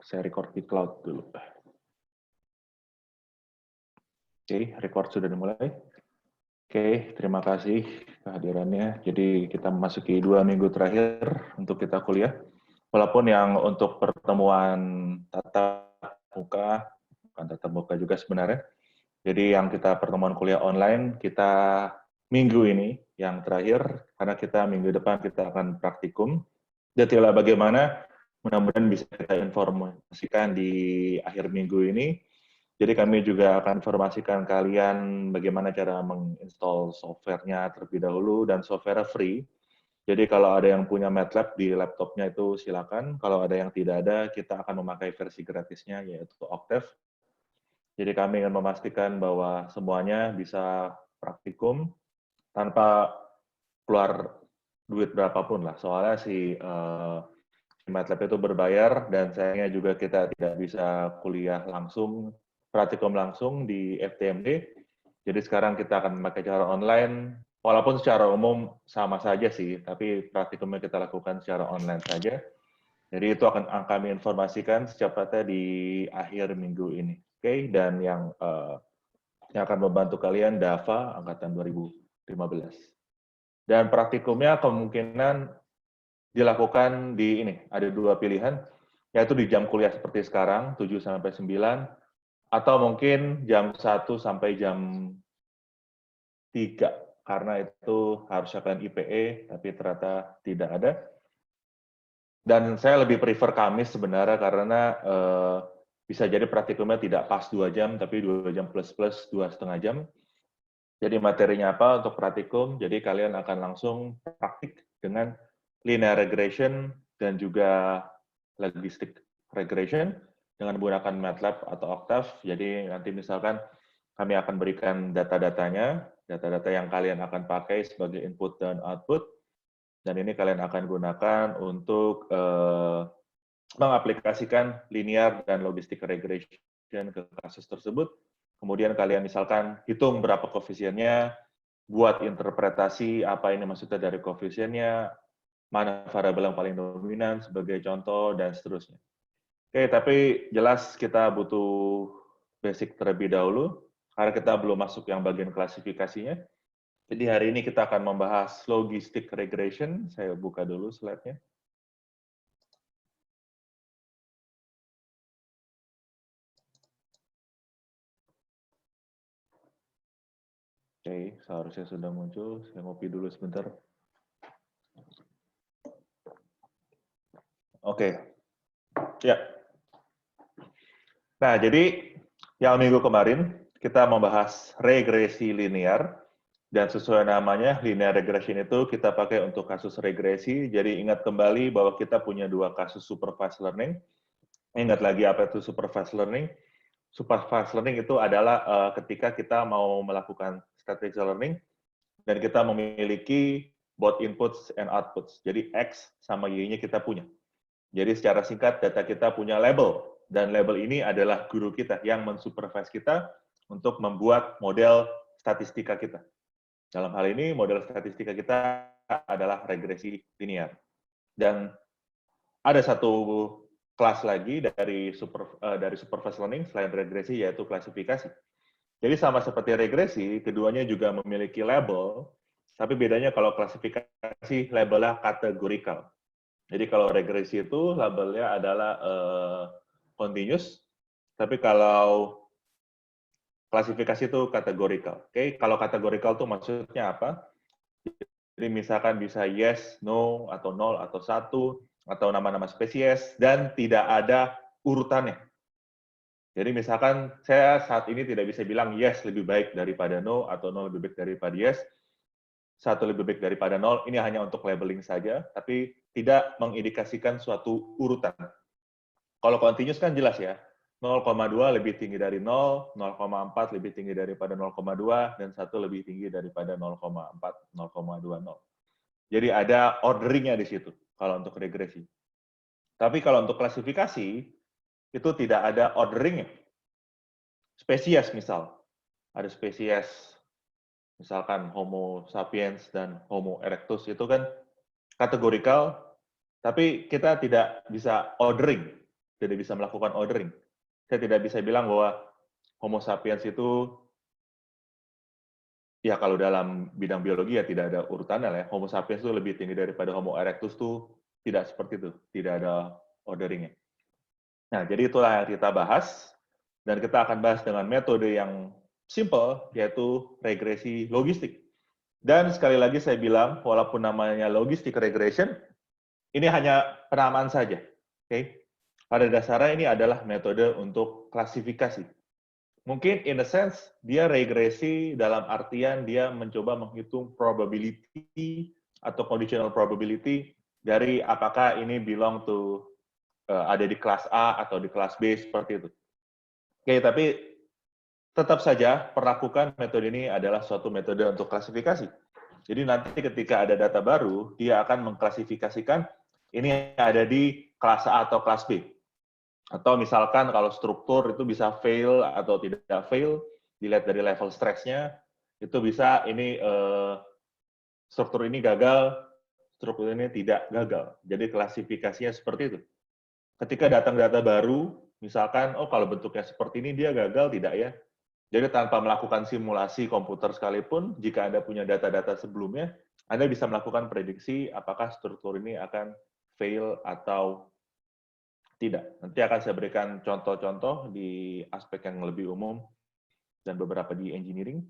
Saya record di cloud dulu. Oke, record sudah dimulai. Oke, terima kasih kehadirannya. Jadi kita memasuki 2 minggu terakhir untuk kita kuliah. Walaupun yang untuk pertemuan tatap muka, bukan tatap muka juga sebenarnya. Jadi yang kita pertemuan kuliah online, kita minggu ini yang terakhir, karena kita minggu depan kita akan praktikum. Detailnya bagaimana, mudah-mudahan bisa kita informasikan di akhir minggu ini. Jadi kami juga akan informasikan kalian bagaimana cara menginstall software-nya terlebih dahulu, dan software free. Jadi kalau ada yang punya MATLAB di laptopnya itu silakan. Kalau ada yang tidak ada, kita akan memakai versi gratisnya, yaitu Octave. Jadi kami ingin memastikan bahwa semuanya bisa praktikum tanpa keluar duit berapapun lah. Soalnya si MATLAB itu berbayar, dan sayangnya juga kita tidak bisa kuliah langsung, praktikum langsung di FTMD. Jadi sekarang kita akan memakai cara online, walaupun secara umum sama saja sih, tapi praktikumnya kita lakukan secara online saja. Jadi itu akan kami informasikan secepatnya di akhir minggu ini. Oke, dan yang akan membantu kalian Dava angkatan 2015. Dan praktikumnya kemungkinan dilakukan di ini, ada 2 pilihan, yaitu di jam kuliah seperti sekarang, 7 sampai 9, atau mungkin jam 1 sampai jam 3, karena itu harus akan IPE, tapi ternyata tidak ada. Dan saya lebih prefer Kamis sebenarnya, karena bisa jadi praktikumnya tidak pas 2 jam, tapi 2 jam plus-plus 2,5 jam. Jadi materinya apa untuk praktikum? Jadi kalian akan langsung praktik dengan linear regression dan juga logistic regression dengan menggunakan MATLAB atau Octave. Jadi nanti misalkan kami akan berikan data-datanya, data-data yang kalian akan pakai sebagai input dan output, dan ini kalian akan gunakan untuk mengaplikasikan linear dan logistic regression ke kasus tersebut. Kemudian kalian misalkan hitung berapa koefisiennya, buat interpretasi apa ini maksudnya dari koefisiennya, mana variabel yang paling dominan sebagai contoh, dan seterusnya. Oke, tapi jelas kita butuh basic terlebih dahulu, karena kita belum masuk yang bagian klasifikasinya. Jadi hari ini kita akan membahas logistic regression. Saya buka dulu slide-nya. Oke, seharusnya sudah muncul. Saya ngopi dulu sebentar. Oke, ya. Nah, jadi yang minggu kemarin kita membahas regresi linear, dan sesuai namanya, linear regression itu kita pakai untuk kasus regresi. Jadi ingat kembali bahwa kita punya 2 kasus supervised learning. Ingat lagi apa itu supervised learning? Supervised learning itu adalah ketika kita mau melakukan static learning, dan kita memiliki both inputs and outputs. Jadi X sama Y-nya kita punya. Jadi secara singkat, data kita punya label, dan label ini adalah guru kita yang mensupervise kita untuk membuat model statistika kita. Dalam hal ini, model statistika kita adalah regresi linear. Dan ada satu kelas lagi dari supervised learning selain regresi, yaitu klasifikasi. Jadi sama seperti regresi, keduanya juga memiliki label, tapi bedanya kalau klasifikasi labelnya kategorikal. Jadi kalau regresi itu labelnya adalah continuous, tapi kalau klasifikasi itu kategorikal. Oke, kalau kategorikal itu maksudnya apa? Jadi misalkan bisa yes, no, atau 0, atau 1, atau nama-nama spesies, dan tidak ada urutannya. Jadi misalkan saya saat ini tidak bisa bilang yes lebih baik daripada no, atau no lebih baik daripada yes, 1 lebih baik daripada 0, ini hanya untuk labeling saja, tapi tidak mengindikasikan suatu urutan. Kalau continuous kan jelas ya, 0,2 lebih tinggi dari 0, 0,4 lebih tinggi daripada 0,2, dan 1 lebih tinggi daripada 0,4, 0,20. Jadi ada orderingnya di situ, kalau untuk regresi. Tapi kalau untuk klasifikasi, itu tidak ada orderingnya. Spesies misal, ada spesies, misalkan Homo sapiens dan Homo erectus, itu kan kategorikal, tapi kita tidak bisa ordering. tidak bisa melakukan ordering. Saya tidak bisa bilang bahwa Homo sapiens itu, ya kalau dalam bidang biologi ya tidak ada urutannya lah ya. Homo sapiens itu lebih tinggi daripada Homo erectus tuh tidak seperti itu, tidak ada orderingnya. Nah, jadi itulah yang kita bahas, dan kita akan bahas dengan metode yang simple, yaitu regresi logistik. Dan sekali lagi saya bilang, walaupun namanya logistic regression, ini hanya penamaan saja. Okay? Pada dasarnya ini adalah metode untuk klasifikasi. Mungkin in a sense, dia regresi dalam artian dia mencoba menghitung probability atau conditional probability dari apakah ini belong to ada di kelas A atau di kelas B seperti itu. Oke, tapi tetap saja perlakukan metode ini adalah suatu metode untuk klasifikasi. Jadi nanti ketika ada data baru, dia akan mengklasifikasikan ini ada di kelas A atau kelas B. Atau misalkan kalau struktur itu bisa fail atau tidak fail, dilihat dari level stresnya, itu bisa ini struktur ini gagal, struktur ini tidak gagal. Jadi klasifikasinya seperti itu. Ketika datang data baru, misalkan, oh kalau bentuknya seperti ini dia gagal, tidak ya. Jadi tanpa melakukan simulasi komputer sekalipun, jika Anda punya data-data sebelumnya, Anda bisa melakukan prediksi apakah struktur ini akan fail atau tidak. Nanti akan saya berikan contoh-contoh di aspek yang lebih umum dan beberapa di engineering.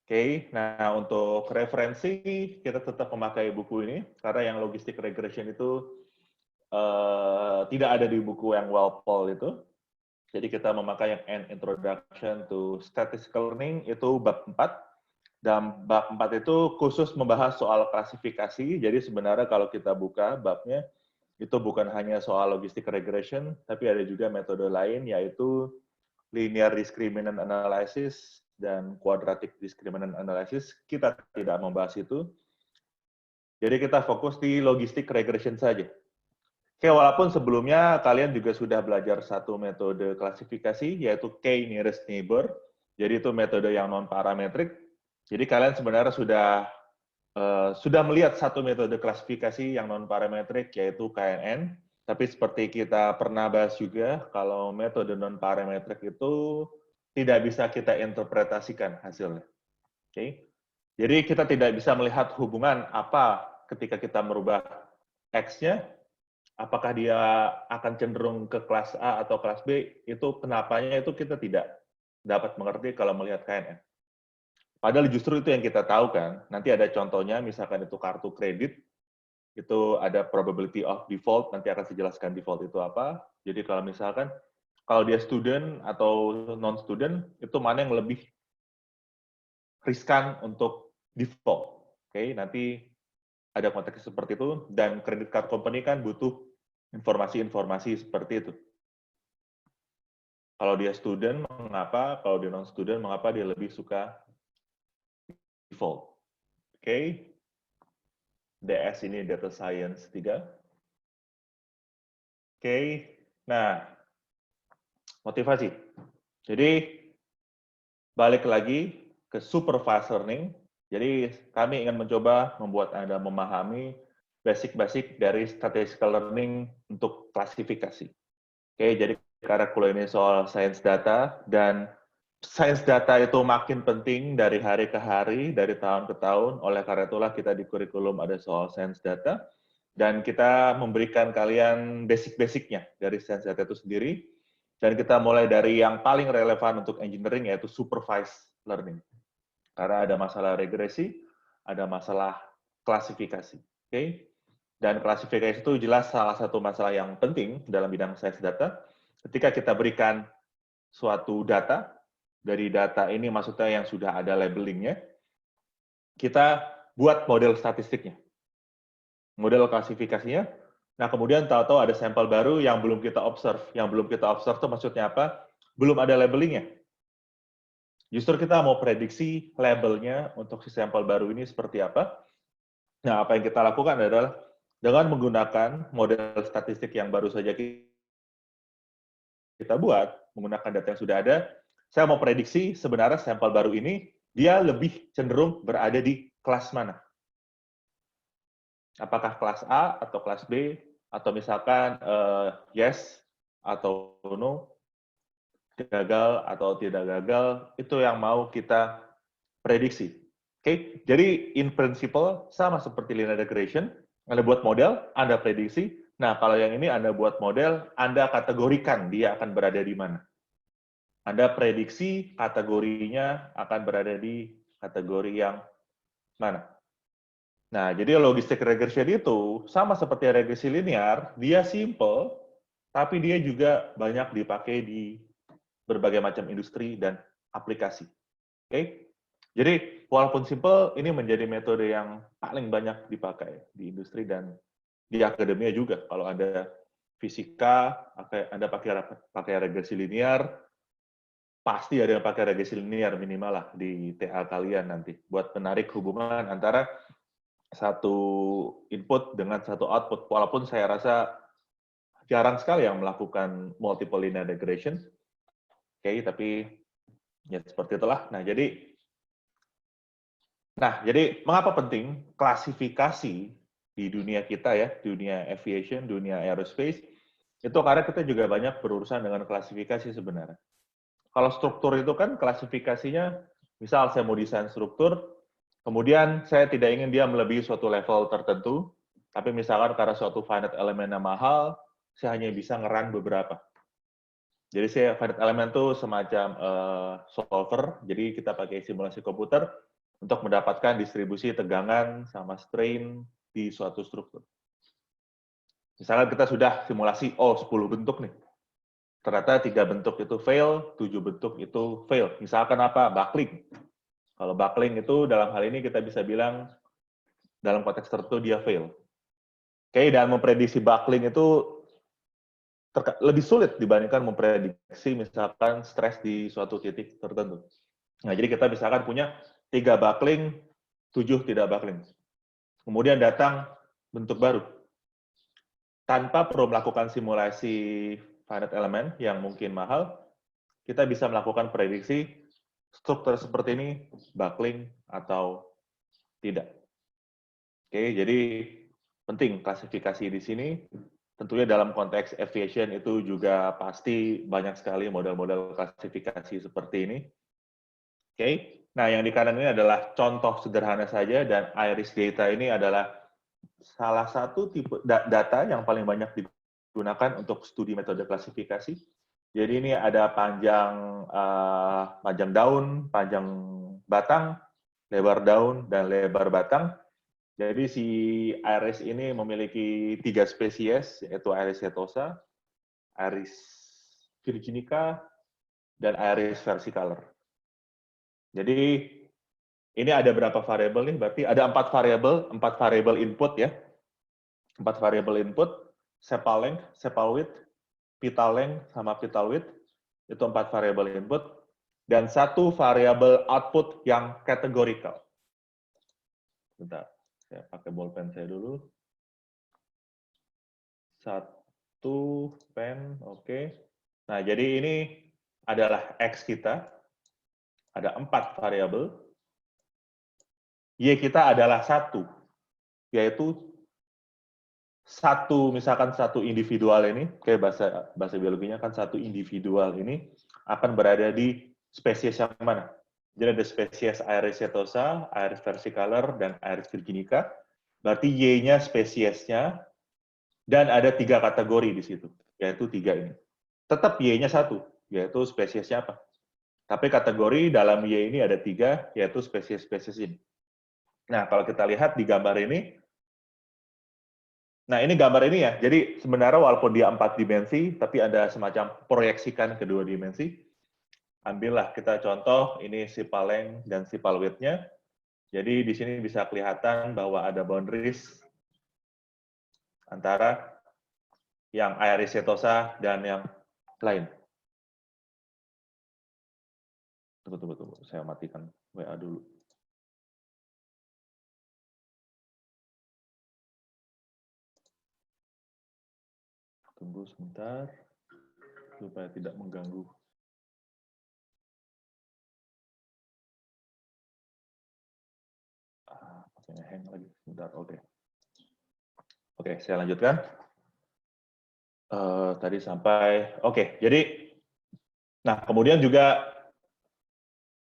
Oke, nah untuk referensi kita tetap memakai buku ini karena yang logistic regression itu tidak ada di buku yang Walpole itu. Jadi kita memakai yang An Introduction to Statistical Learning itu bab 4. Dan bab 4 itu khusus membahas soal klasifikasi. Jadi sebenarnya kalau kita buka babnya, itu bukan hanya soal logistic regression, tapi ada juga metode lain, yaitu linear discriminant analysis dan quadratic discriminant analysis. Kita tidak membahas itu. Jadi kita fokus di logistic regression saja. Oke, walaupun sebelumnya kalian juga sudah belajar satu metode klasifikasi, yaitu K-nearest neighbor. Jadi itu metode yang non-parametrik. Jadi kalian sebenarnya sudah melihat satu metode klasifikasi yang non-parametrik, yaitu KNN. Tapi seperti kita pernah bahas juga, kalau metode non-parametrik itu tidak bisa kita interpretasikan hasilnya. Oke? Jadi kita tidak bisa melihat hubungan apa ketika kita merubah X-nya, apakah dia akan cenderung ke kelas A atau kelas B, itu kenapanya itu kita tidak dapat mengerti kalau melihat KNN. Padahal justru itu yang kita tahu kan. Nanti ada contohnya, misalkan itu kartu kredit, itu ada probability of default, nanti akan saya jelaskan default itu apa. Jadi kalau misalkan, kalau dia student atau non-student, itu mana yang lebih riskan untuk default. Oke, nanti ada konteks seperti itu, dan credit card company kan butuh informasi-informasi seperti itu. Kalau dia student, mengapa? Kalau dia non-student, mengapa dia lebih suka default? Oke, DS ini data science 3. Oke, nah, motivasi. Jadi, balik lagi ke supervised learning. Jadi, kami ingin mencoba membuat Anda memahami basic-basic dari statistical learning untuk klasifikasi. Oke, jadi karena ini soal science data, dan science data itu makin penting dari hari ke hari, dari tahun ke tahun. Oleh karena itulah kita di kurikulum ada soal science data, dan kita memberikan kalian basic-basicnya dari science data itu sendiri. Dan kita mulai dari yang paling relevan untuk engineering, yaitu supervised learning. Karena ada masalah regresi, ada masalah klasifikasi. Oke? Dan klasifikasi itu jelas salah satu masalah yang penting dalam bidang science data. Ketika kita berikan suatu data, dari data ini maksudnya yang sudah ada labelingnya, kita buat model statistiknya. Model klasifikasinya. Nah, kemudian tahu-tahu ada sampel baru yang belum kita observe. Yang belum kita observe itu maksudnya apa? Belum ada labelingnya. Justru kita mau prediksi labelnya untuk si sampel baru ini seperti apa. Nah, apa yang kita lakukan adalah dengan menggunakan model statistik yang baru saja kita buat, menggunakan data yang sudah ada, saya mau prediksi sebenarnya sampel baru ini, dia lebih cenderung berada di kelas mana. Apakah kelas A atau kelas B, atau misalkan yes atau no, gagal atau tidak gagal, itu yang mau kita prediksi. Oke, jadi in principle sama seperti linear regression, Anda buat model, Anda prediksi. Nah, kalau yang ini Anda buat model, Anda kategorikan dia akan berada di mana. Anda prediksi kategorinya akan berada di kategori yang mana. Nah, jadi logistik regression itu sama seperti regresi linear, dia simple, tapi dia juga banyak dipakai di berbagai macam industri dan aplikasi. Oke? Jadi, walaupun simple, ini menjadi metode yang paling banyak dipakai di industri dan di akademia juga. Kalau Anda fisika, Anda pakai regresi linear, pasti ada yang pakai regresi linear minimal lah di TA kalian nanti, buat menarik hubungan antara satu input dengan satu output. Walaupun saya rasa jarang sekali yang melakukan multiple linear regression, oke, tapi ya seperti itulah. Jadi mengapa penting klasifikasi di dunia kita ya, dunia aviation, dunia aerospace, itu karena kita juga banyak berurusan dengan klasifikasi sebenarnya. Kalau struktur itu kan klasifikasinya, misal saya mau desain struktur, kemudian saya tidak ingin dia melebihi suatu level tertentu, tapi misalkan karena suatu finite elemennya mahal, saya hanya bisa ngeran beberapa. Jadi saya finite element itu semacam solver, jadi kita pakai simulasi komputer untuk mendapatkan distribusi tegangan sama strain di suatu struktur. Misalkan kita sudah simulasi, 10 bentuk nih. Ternyata 3 bentuk itu fail, 7 bentuk itu fail. Misalkan apa? Buckling. Kalau buckling itu dalam hal ini kita bisa bilang dalam konteks tertentu dia fail. Oke, dan memprediksi buckling itu lebih sulit dibandingkan memprediksi misalkan stres di suatu titik tertentu. Nah, jadi kita misalkan punya 3 buckling, 7 tidak buckling. Kemudian datang bentuk baru. Tanpa perlu melakukan simulasi finite element yang mungkin mahal, kita bisa melakukan prediksi struktur seperti ini buckling atau tidak. Oke, jadi penting klasifikasi di sini. Tentunya dalam konteks aviation itu juga pasti banyak sekali model-model klasifikasi seperti ini. Oke, nah yang di kanan ini adalah contoh sederhana saja, dan iris data ini adalah salah satu tipe data yang paling banyak digunakan untuk studi metode klasifikasi. Jadi ini ada panjang daun, panjang batang, lebar daun, dan lebar batang. Jadi si iris ini memiliki 3 spesies, yaitu iris setosa, iris virginica, dan iris versicolor. Jadi ini ada berapa variabel nih? Berarti ada 4 variabel input ya. 4 variabel input, sepal length, sepal width, pital length, sama pital width. Itu 4 variabel input. Dan 1 variabel output yang categorical. Bentar, saya pakai bolpen saya dulu. 1 pen, oke. Nah, jadi ini adalah X kita. Ada 4 variabel. Y kita adalah 1, yaitu misalkan satu individual ini, kayak bahasa biologinya kan satu individual ini akan berada di spesies yang mana? Jadi ada spesies Aedes setosa, Aedes versicolor, dan Aedes virginica. Berarti Y-nya spesiesnya, dan ada 3 kategori di situ, yaitu 3 ini. Tetap Y-nya 1, yaitu spesiesnya apa? Tapi kategori dalam Y ini ada 3, yaitu spesies-spesies ini. Nah, kalau kita lihat di gambar ini, nah ini gambar ini ya, jadi sebenarnya walaupun dia 4 dimensi, tapi ada semacam proyeksikan ke 2 dimensi. Ambillah kita contoh, ini sepal length dan sepal width-nya. Jadi di sini bisa kelihatan bahwa ada boundaries antara yang Aedes setosa dan yang lain. Tunggu, saya matikan WA dulu. Tunggu sebentar, supaya tidak mengganggu. Pakai hang lagi, sebentar, oke. Oke, saya lanjutkan. Tadi sampai, oke, jadi, nah kemudian juga,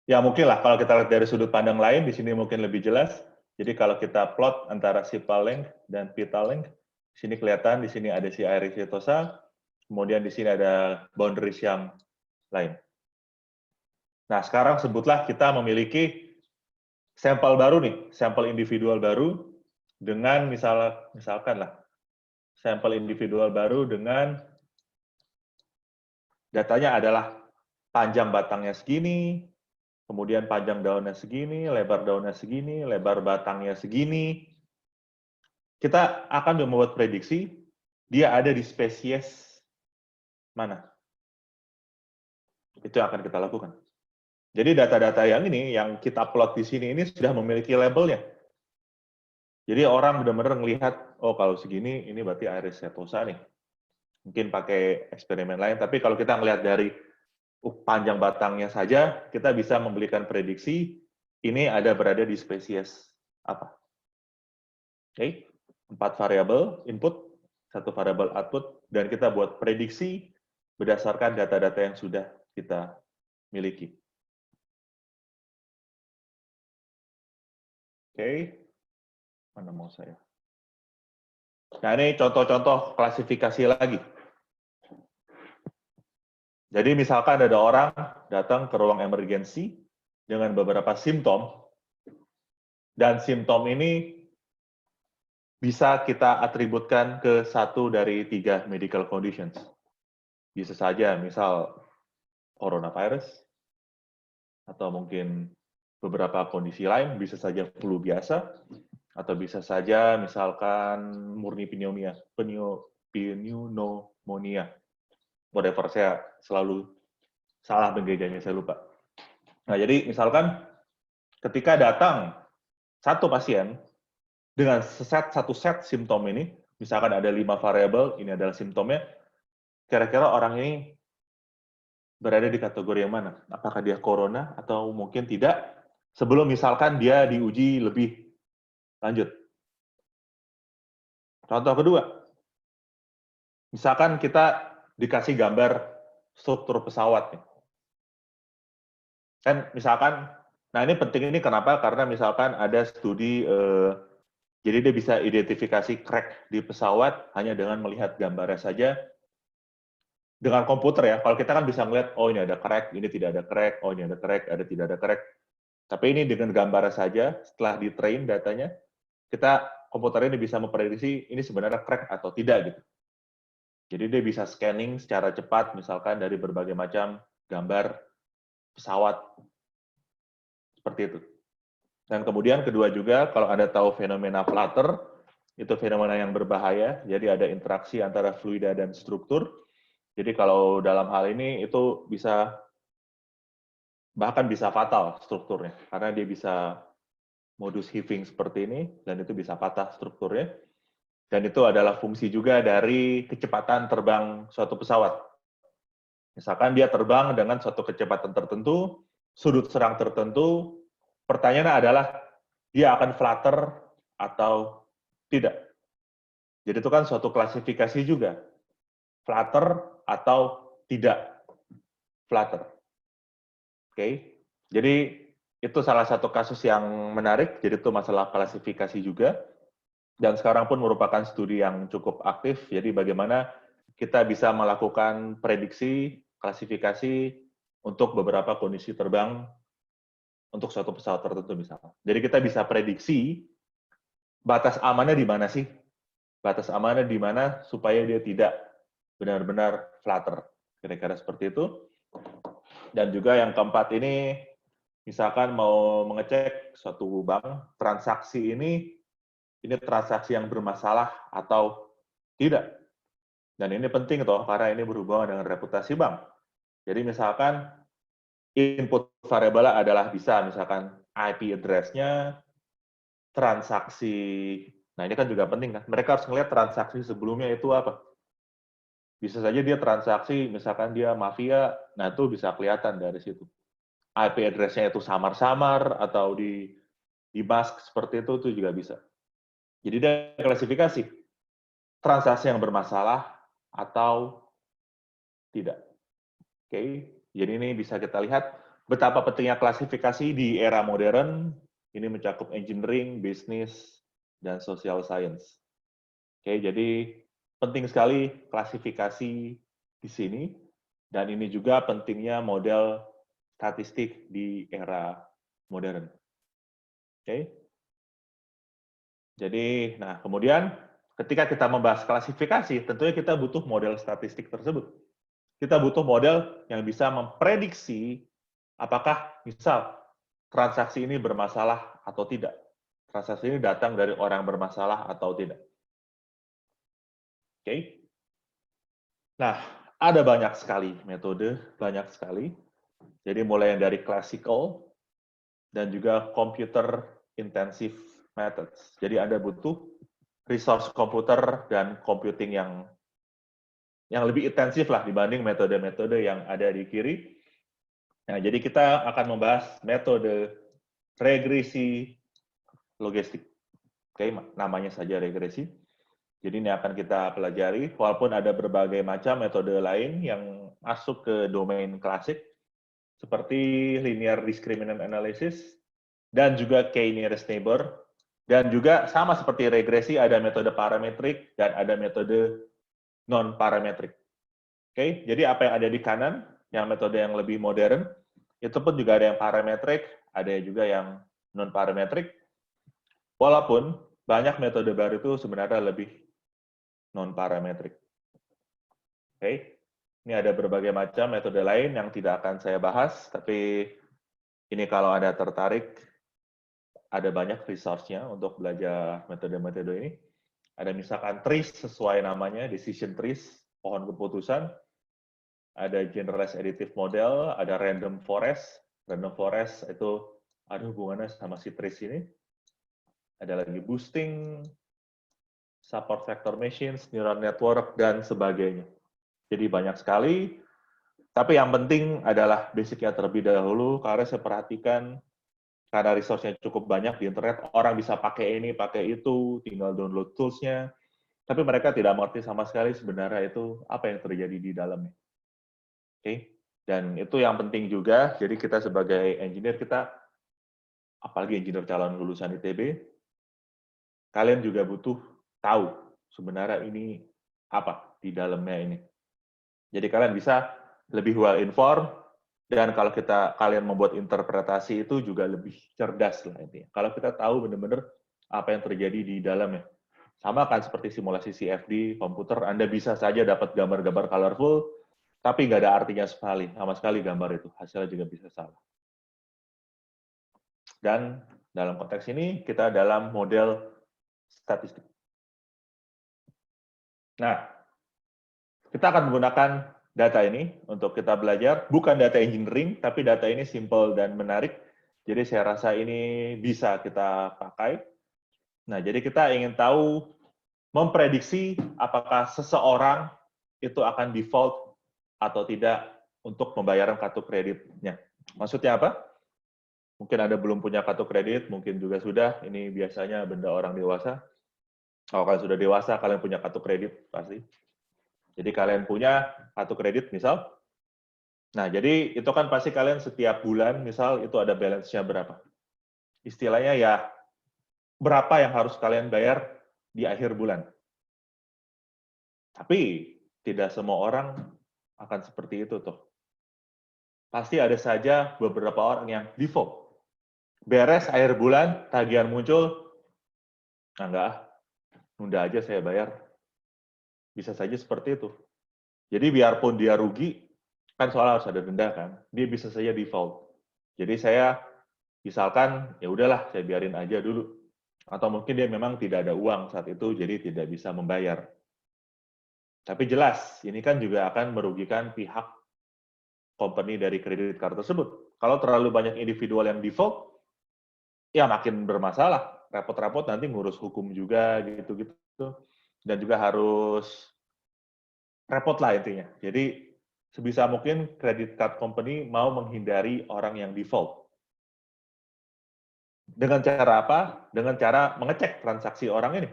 ya mungkin lah kalau kita lihat dari sudut pandang lain, di sini mungkin lebih jelas. Jadi kalau kita plot antara sepal length dan vital length, di sini kelihatan, di sini ada si iris setosa, kemudian di sini ada boundaries yang lain. Nah sekarang sebutlah kita memiliki sampel baru nih, sampel individual baru, dengan misalkan lah, sampel individual baru dengan datanya adalah panjang batangnya segini, kemudian panjang daunnya segini, lebar daunnya segini, lebar batangnya segini. Kita akan membuat prediksi dia ada di spesies mana. Itu yang akan kita lakukan. Jadi data-data yang ini, yang kita plot di sini ini sudah memiliki labelnya. Jadi orang benar-benar melihat, oh kalau segini, ini berarti iris setosa nih. Mungkin pakai eksperimen lain, tapi kalau kita melihat dari panjang batangnya saja, kita bisa memberikan prediksi ini ada berada di spesies apa. Oke, 4 variabel input, 1 variabel output, dan kita buat prediksi berdasarkan data-data yang sudah kita miliki. Oke, mana mau saya? Nah, ini contoh-contoh klasifikasi lagi. Jadi misalkan ada orang datang ke ruang emergensi dengan beberapa simptom, dan simptom ini bisa kita atributkan ke satu dari 3 medical conditions. Bisa saja, misal coronavirus, atau mungkin beberapa kondisi lain, bisa saja flu biasa, atau bisa saja misalkan murni pneumonia, whatever, saya selalu salah penggejanya, saya lupa. Nah, jadi misalkan ketika datang satu pasien dengan satu set simptom ini, misalkan ada 5 variabel, ini adalah simptomnya, kira-kira orang ini berada di kategori yang mana? Apakah dia corona atau mungkin tidak? Sebelum misalkan dia diuji lebih lanjut. Contoh kedua, misalkan kita dikasih gambar struktur pesawat nih. Kan misalkan, nah ini penting ini kenapa? Karena misalkan ada studi, jadi dia bisa identifikasi crack di pesawat hanya dengan melihat gambarnya saja, dengan komputer ya. Kalau kita kan bisa melihat, oh ini ada crack, ini tidak ada crack, oh ini ada crack, ada tidak ada crack. Tapi ini dengan gambarnya saja, setelah di-train datanya, kita komputer ini bisa memprediksi ini sebenarnya crack atau tidak gitu. Jadi dia bisa scanning secara cepat, misalkan dari berbagai macam gambar pesawat, seperti itu. Dan kemudian kedua juga, kalau Anda tahu fenomena flutter, itu fenomena yang berbahaya, jadi ada interaksi antara fluida dan struktur. Jadi kalau dalam hal ini, itu bisa, bahkan bisa fatal strukturnya, karena dia bisa modus heaving seperti ini, dan itu bisa patah strukturnya. Dan itu adalah fungsi juga dari kecepatan terbang suatu pesawat. Misalkan dia terbang dengan suatu kecepatan tertentu, sudut serang tertentu, pertanyaannya adalah dia akan flutter atau tidak. Jadi itu kan suatu klasifikasi juga. Flutter atau tidak flutter. Oke. Jadi itu salah satu kasus yang menarik, jadi itu masalah klasifikasi juga. Dan sekarang pun merupakan studi yang cukup aktif, jadi bagaimana kita bisa melakukan prediksi, klasifikasi untuk beberapa kondisi terbang untuk suatu pesawat tertentu misalnya. Jadi kita bisa prediksi batas amannya di mana sih? Batas amannya di mana supaya dia tidak benar-benar flutter. Kira-kira seperti itu. Dan juga yang keempat ini, misalkan mau mengecek suatu bank, transaksi ini transaksi yang bermasalah atau tidak. Dan ini penting toh, karena ini berhubungan dengan reputasi bank. Jadi misalkan input variabel adalah bisa misalkan IP address-nya, transaksi, nah ini kan juga penting kan, mereka harus melihat transaksi sebelumnya itu apa. Bisa saja dia transaksi, misalkan dia mafia, nah itu bisa kelihatan dari situ. IP address-nya itu samar-samar, atau di mask seperti itu juga bisa. Jadi dia klasifikasi transaksi yang bermasalah, atau tidak. Oke, jadi ini bisa kita lihat betapa pentingnya klasifikasi di era modern. Ini mencakup engineering, bisnis, dan social science. Oke, jadi penting sekali klasifikasi di sini, dan ini juga pentingnya model statistik di era modern. Oke, jadi, nah kemudian ketika kita membahas klasifikasi, tentunya kita butuh model statistik tersebut. Kita butuh model yang bisa memprediksi apakah misal transaksi ini bermasalah atau tidak. Transaksi ini datang dari orang bermasalah atau tidak. Oke. Nah, ada banyak sekali metode, banyak sekali. Jadi mulai dari classical dan juga computer intensive methods. Jadi Anda butuh resource komputer dan computing yang lebih intensif lah dibanding metode-metode yang ada di kiri. Nah, jadi kita akan membahas metode regresi logistik. Oke, namanya saja regresi. Jadi ini akan kita pelajari, walaupun ada berbagai macam metode lain yang masuk ke domain klasik, seperti linear discriminant analysis, dan juga k-nearest neighbor, dan juga sama seperti regresi, ada metode parametrik dan ada metode non-parametrik. Oke, jadi apa yang ada di kanan, yang metode yang lebih modern, itu pun juga ada yang parametrik, ada juga yang non-parametrik, walaupun banyak metode baru itu sebenarnya lebih non-parametrik. Oke, ini ada berbagai macam metode lain yang tidak akan saya bahas, tapi ini kalau Anda tertarik, ada banyak resource-nya untuk belajar metode-metode ini. Ada misalkan trees sesuai namanya, decision trees, pohon keputusan. Ada generalized additive model, ada random forest. Random forest itu ada hubungannya sama si trees ini. Ada lagi boosting, support vector machines, neural network, dan sebagainya. Jadi banyak sekali. Tapi yang penting adalah basic-nya terlebih dahulu, karena saya perhatikan karena resource-nya cukup banyak di internet, orang bisa pakai ini, pakai itu, tinggal download tools-nya, tapi mereka tidak mengerti sama sekali sebenarnya itu apa yang terjadi di dalamnya. Oke, dan itu yang penting juga, jadi kita sebagai engineer, kita, apalagi engineer calon lulusan ITB, kalian juga butuh tahu sebenarnya ini apa di dalamnya ini. Jadi kalian bisa lebih well informed, dan kalau kalian membuat interpretasi itu juga lebih cerdas lah intinya. Kalau kita tahu benar-benar apa yang terjadi di dalamnya. Sama kan seperti simulasi CFD, komputer, Anda bisa saja dapat gambar-gambar colorful, tapi nggak ada artinya sama sekali gambar itu. Hasilnya juga bisa salah. Dan dalam konteks ini, kita dalam model statistik. Nah, kita akan menggunakan data ini untuk kita belajar, bukan data engineering, tapi data ini simple dan menarik. Jadi saya rasa ini bisa kita pakai. Nah, jadi kita ingin tahu, memprediksi apakah seseorang itu akan default atau tidak untuk pembayaran kartu kreditnya. Maksudnya apa? Mungkin Anda belum punya kartu kredit, mungkin juga sudah. Ini biasanya benda orang dewasa. Kalau kalian sudah dewasa, kalian punya kartu kredit pasti. Jadi kalian punya kartu kredit misal, nah jadi itu kan pasti kalian setiap bulan misal itu ada balance-nya berapa. Istilahnya ya berapa yang harus kalian bayar di akhir bulan. Tapi tidak semua orang akan seperti itu tuh. Pasti ada saja beberapa orang yang default. Beres akhir bulan, tagihan muncul, nah enggak, nunda aja saya bayar. Bisa saja seperti itu. Jadi biarpun dia rugi, kan soal harus ada denda kan, dia bisa saja default. Jadi saya misalkan ya udahlah saya biarin aja dulu, atau mungkin dia memang tidak ada uang saat itu jadi tidak bisa membayar. Tapi jelas ini kan juga akan merugikan pihak company dari kredit card tersebut. Kalau terlalu banyak individual yang default, ya makin bermasalah, repot-repot nanti ngurus hukum juga gitu-gitu, dan juga harus repot lah intinya. Jadi sebisa mungkin credit card company mau menghindari orang yang default. Dengan cara apa? Dengan cara mengecek transaksi orang ini.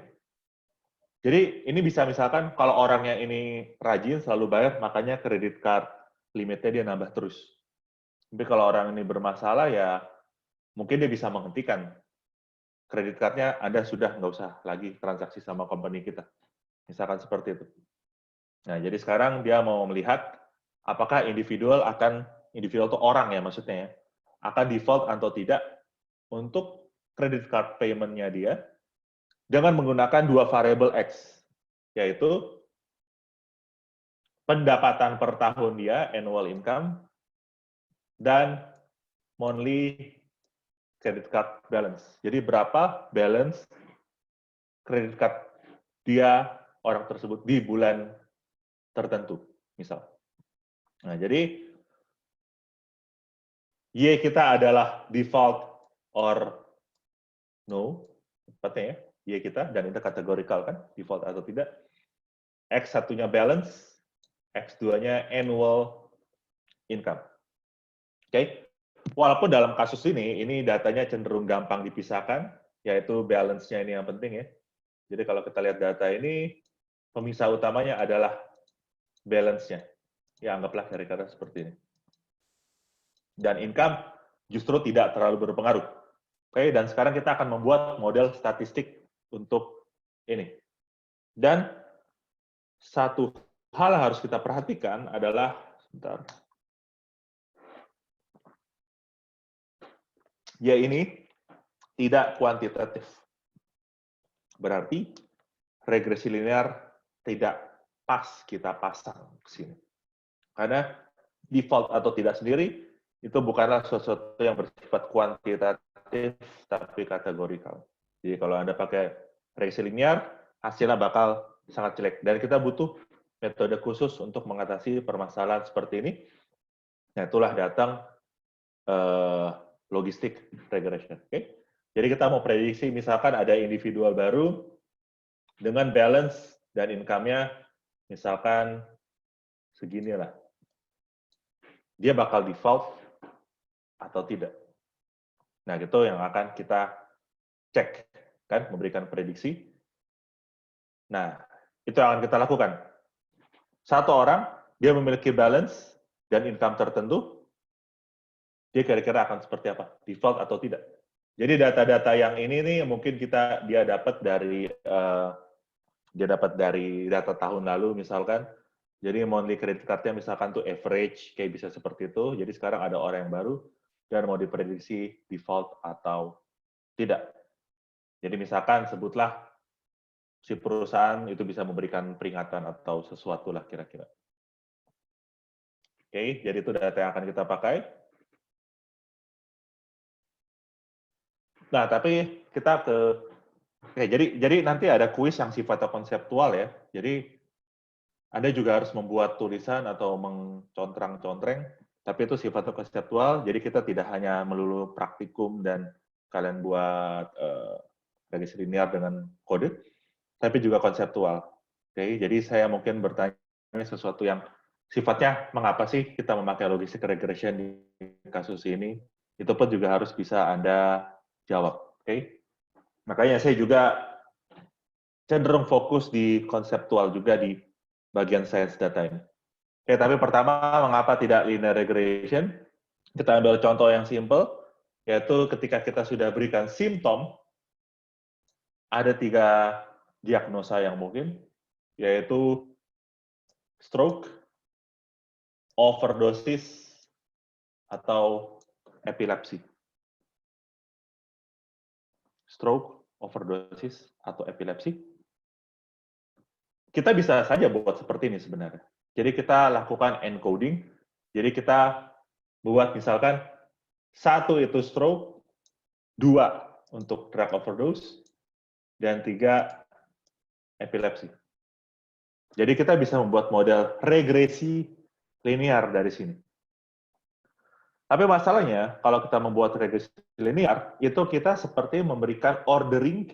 Jadi ini bisa misalkan kalau orangnya ini rajin selalu bayar, makanya kredit card limitnya dia nambah terus. Tapi kalau orang ini bermasalah ya mungkin dia bisa menghentikan kredit cardnya, Anda sudah nggak usah lagi transaksi sama company kita. Misalkan seperti itu. Nah, jadi sekarang dia mau melihat apakah individual itu orang ya maksudnya ya, akan default atau tidak untuk credit card payment-nya dia dengan menggunakan dua variable X, yaitu pendapatan per tahun dia, annual income, dan monthly credit card balance. Jadi berapa balance credit card dia, orang tersebut, di bulan tertentu, misal. Nah, jadi Y kita adalah default or no, tepatnya ya, Y kita, dan itu kategorikal kan, default atau tidak. X satunya balance, X2-nya annual income. Oke? Okay? Walaupun dalam kasus ini datanya cenderung gampang dipisahkan, yaitu balance-nya ini yang penting ya. Jadi kalau kita lihat data ini, pemisah utamanya adalah balance-nya. Ya, anggaplah dari kata seperti ini. Dan income justru tidak terlalu berpengaruh. Oke, dan sekarang kita akan membuat model statistik untuk ini. Dan satu hal yang harus kita perhatikan adalah, sebentar, ya ini tidak kuantitatif. Berarti regresi linear tidak pas kita pasang ke sini. Karena default atau tidak sendiri itu bukanlah sesuatu yang bersifat kuantitatif tapi kategorikal. Jadi kalau Anda pakai regresi linear, hasilnya bakal sangat jelek. Dan kita butuh metode khusus untuk mengatasi permasalahan seperti ini. Nah, itulah datang logistik regression. Okay? Jadi kita mau prediksi misalkan ada individual baru dengan balance dan income-nya misalkan segini lah. Dia bakal default atau tidak. Nah, itu yang akan kita cek, kan, memberikan prediksi. Nah, itu yang akan kita lakukan. Satu orang, dia memiliki balance dan income tertentu, dia kira-kira akan seperti apa? Default atau tidak? Jadi data-data yang ini nih mungkin dia dapat dari data tahun lalu misalkan. Jadi monthly credit card-nya misalkan tuh average, kayak bisa seperti itu. Jadi sekarang ada orang yang baru dan mau diprediksi default atau tidak. Jadi misalkan sebutlah si perusahaan itu bisa memberikan peringatan atau sesuatu lah kira-kira. Oke, jadi itu data yang akan kita pakai. Nah, tapi kita jadi nanti ada kuis yang sifatnya konseptual ya. Jadi Anda juga harus membuat tulisan atau mencontrang-contreng, tapi itu sifatnya konseptual. Jadi kita tidak hanya melulu praktikum dan kalian buat regresi linear dengan kode, tapi juga konseptual. Oke, jadi saya mungkin bertanya sesuatu yang sifatnya mengapa sih kita memakai logistik regression di kasus ini, itu pun juga harus bisa Anda jawab. Oke, makanya saya juga cenderung fokus di konseptual juga di bagian science data ini. Oke, tapi pertama, mengapa tidak linear regression? Kita ambil contoh yang simple, yaitu ketika kita sudah berikan simptom, ada 3 diagnosa yang mungkin, yaitu stroke, overdosis, atau epilepsi. Stroke, overdosis, atau epilepsi. Kita bisa saja buat seperti ini sebenarnya. Jadi kita lakukan encoding, jadi kita buat misalkan 1 itu stroke, 2 untuk drug overdose, dan 3 epilepsi. Jadi kita bisa membuat model regresi linear dari sini. Tapi masalahnya, kalau kita membuat regresi linear, itu kita seperti memberikan ordering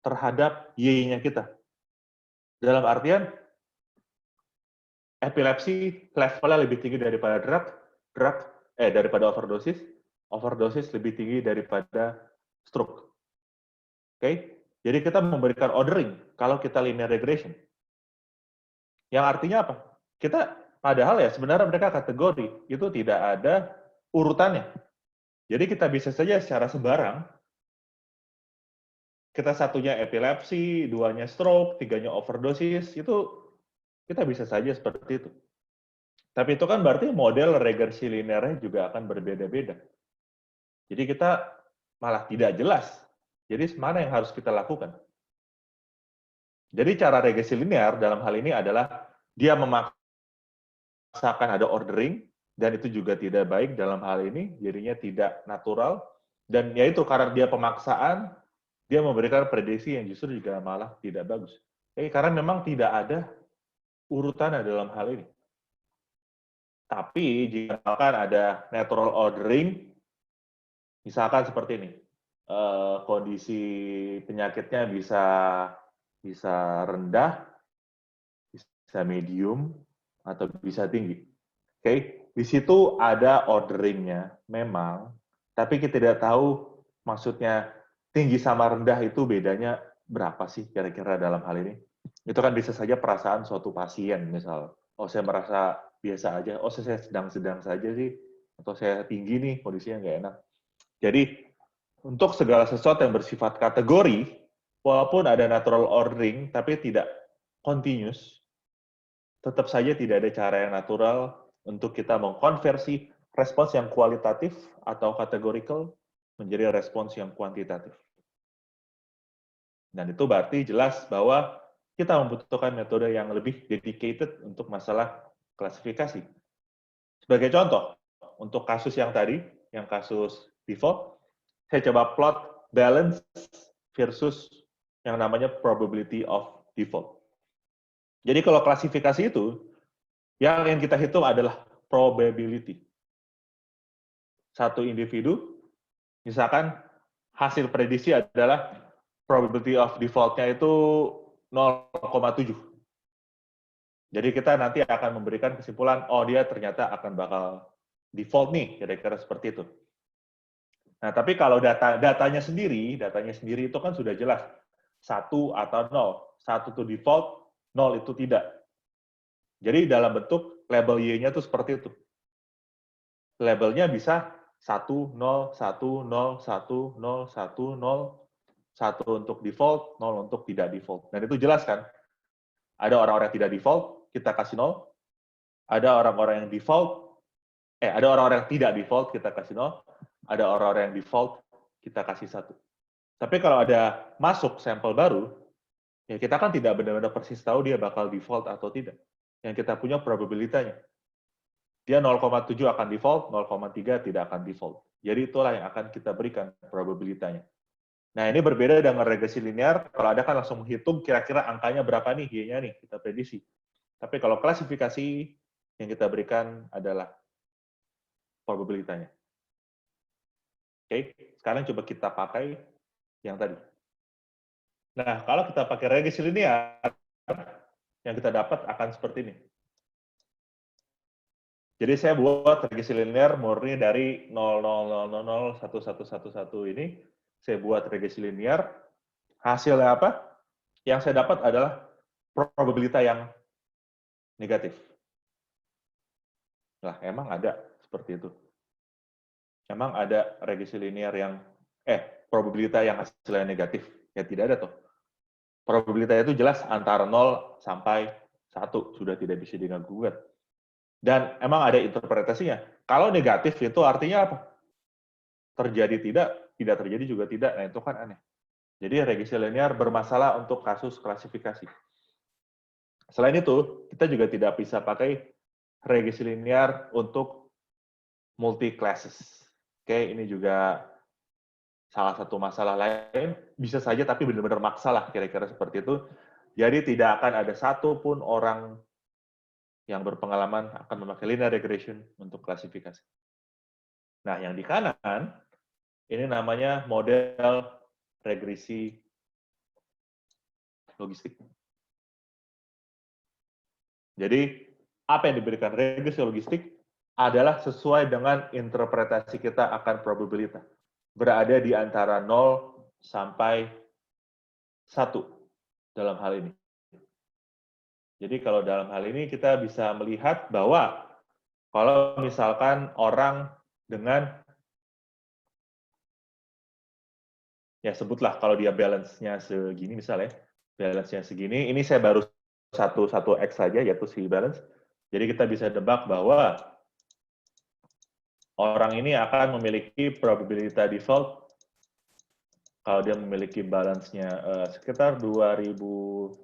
terhadap Y-nya kita. Dalam artian, epilepsi levelnya lebih tinggi daripada daripada overdosis lebih tinggi daripada stroke. Oke? Jadi kita memberikan ordering kalau kita linear regression. Yang artinya apa? Kita padahal ya sebenarnya mereka kategori itu tidak ada urutannya. Jadi kita bisa saja secara sembarang, kita satunya epilepsi, duanya stroke, tiganya overdosis, itu kita bisa saja seperti itu. Tapi itu kan berarti model regresi linearnya juga akan berbeda-beda. Jadi kita malah tidak jelas. Jadi mana yang harus kita lakukan? Jadi cara regresi linear dalam hal ini adalah dia memaksakan ada ordering, dan itu juga tidak baik dalam hal ini, jadinya tidak natural, dan yaitu karena dia pemaksaan, dia memberikan prediksi yang justru juga malah tidak bagus. Karena memang tidak ada urutannya dalam hal ini. Tapi jika ada natural ordering, misalkan seperti ini, kondisi penyakitnya bisa rendah, bisa medium, atau bisa tinggi. Oke, di situ ada orderingnya memang, tapi kita tidak tahu maksudnya tinggi sama rendah itu bedanya berapa sih kira-kira dalam hal ini. Itu kan bisa saja perasaan suatu pasien, misal, oh saya merasa biasa aja, oh saya sedang-sedang saja sih, atau saya tinggi nih, kondisinya nggak enak. Jadi, untuk segala sesuatu yang bersifat kategori, walaupun ada natural ordering, tapi tidak continuous, tetap saja tidak ada cara yang natural untuk kita mengkonversi respons yang kualitatif atau categorical menjadi respons yang kuantitatif. Dan itu berarti jelas bahwa kita membutuhkan metode yang lebih dedicated untuk masalah klasifikasi. Sebagai contoh, untuk kasus yang tadi, yang kasus default, saya coba plot balance versus yang namanya probability of default. Jadi kalau klasifikasi itu, yang ingin kita hitung adalah probability. Satu individu, misalkan hasil prediksi adalah probability of default-nya itu 0,7. Jadi kita nanti akan memberikan kesimpulan, oh dia ternyata akan bakal default nih, kira-kira seperti itu. Nah, tapi kalau datanya sendiri itu kan sudah jelas. 1 atau 0. 1 itu default, 0 itu tidak. Jadi dalam bentuk label Y-nya itu seperti itu. Labelnya bisa 1, 0, 1, 0, 1, 0, 1, 0, 1 untuk default, 0 untuk tidak default. Dan itu jelas kan? Ada orang-orang yang tidak default, kita kasih 0. Ada orang-orang yang default, ada orang-orang yang tidak default, kita kasih 0. Ada orang-orang yang default, kita kasih 1. Tapi kalau ada masuk sampel baru, ya kita kan tidak benar-benar persis tahu dia bakal default atau tidak. Yang kita punya probabilitanya. Dia 0,7 akan default, 0,3 tidak akan default. Jadi itulah yang akan kita berikan probabilitanya. Nah, ini berbeda dengan regresi linear. Kalau ada kan langsung menghitung kira-kira angkanya berapa nih, Y-nya nih, kita prediksi. Tapi kalau klasifikasi, yang kita berikan adalah probabilitanya. Oke, sekarang coba kita pakai yang tadi. Nah, kalau kita pakai regresi linear, yang kita dapat akan seperti ini. Jadi saya buat regresi linear murni dari 0,000,0,1111 ini. Saya buat regresi linear. Hasilnya apa? Yang saya dapat adalah probabilitas yang negatif. Nah, emang ada seperti itu. Emang ada regresi linear yang probabilitas yang hasilnya negatif. Ya tidak ada tuh. Probabilitas itu jelas antara 0 sampai 1, sudah tidak bisa diganggu-gugat. Dan emang ada interpretasinya. Kalau negatif itu artinya apa? Terjadi tidak terjadi juga tidak. Nah, itu kan aneh. Jadi regresi linear bermasalah untuk kasus klasifikasi. Selain itu, kita juga tidak bisa pakai regresi linear untuk multi classes. Oke, ini juga salah satu masalah lain. Bisa saja, tapi benar-benar maksa lah, kira-kira seperti itu. Jadi tidak akan ada satupun orang yang berpengalaman akan memakai linear regression untuk klasifikasi. Nah, yang di kanan, ini namanya model regresi logistik. Jadi, apa yang diberikan regresi logistik adalah sesuai dengan interpretasi kita akan probabilitas. Berada di antara 0 sampai 1 dalam hal ini. Jadi kalau dalam hal ini kita bisa melihat bahwa kalau misalkan orang dengan, ya sebutlah kalau dia balance-nya segini misalnya, balance-nya segini, ini saya baru satu X saja, yaitu si balance. Jadi kita bisa tebak bahwa orang ini akan memiliki probability default kalau dia memiliki balance-nya sekitar $2.300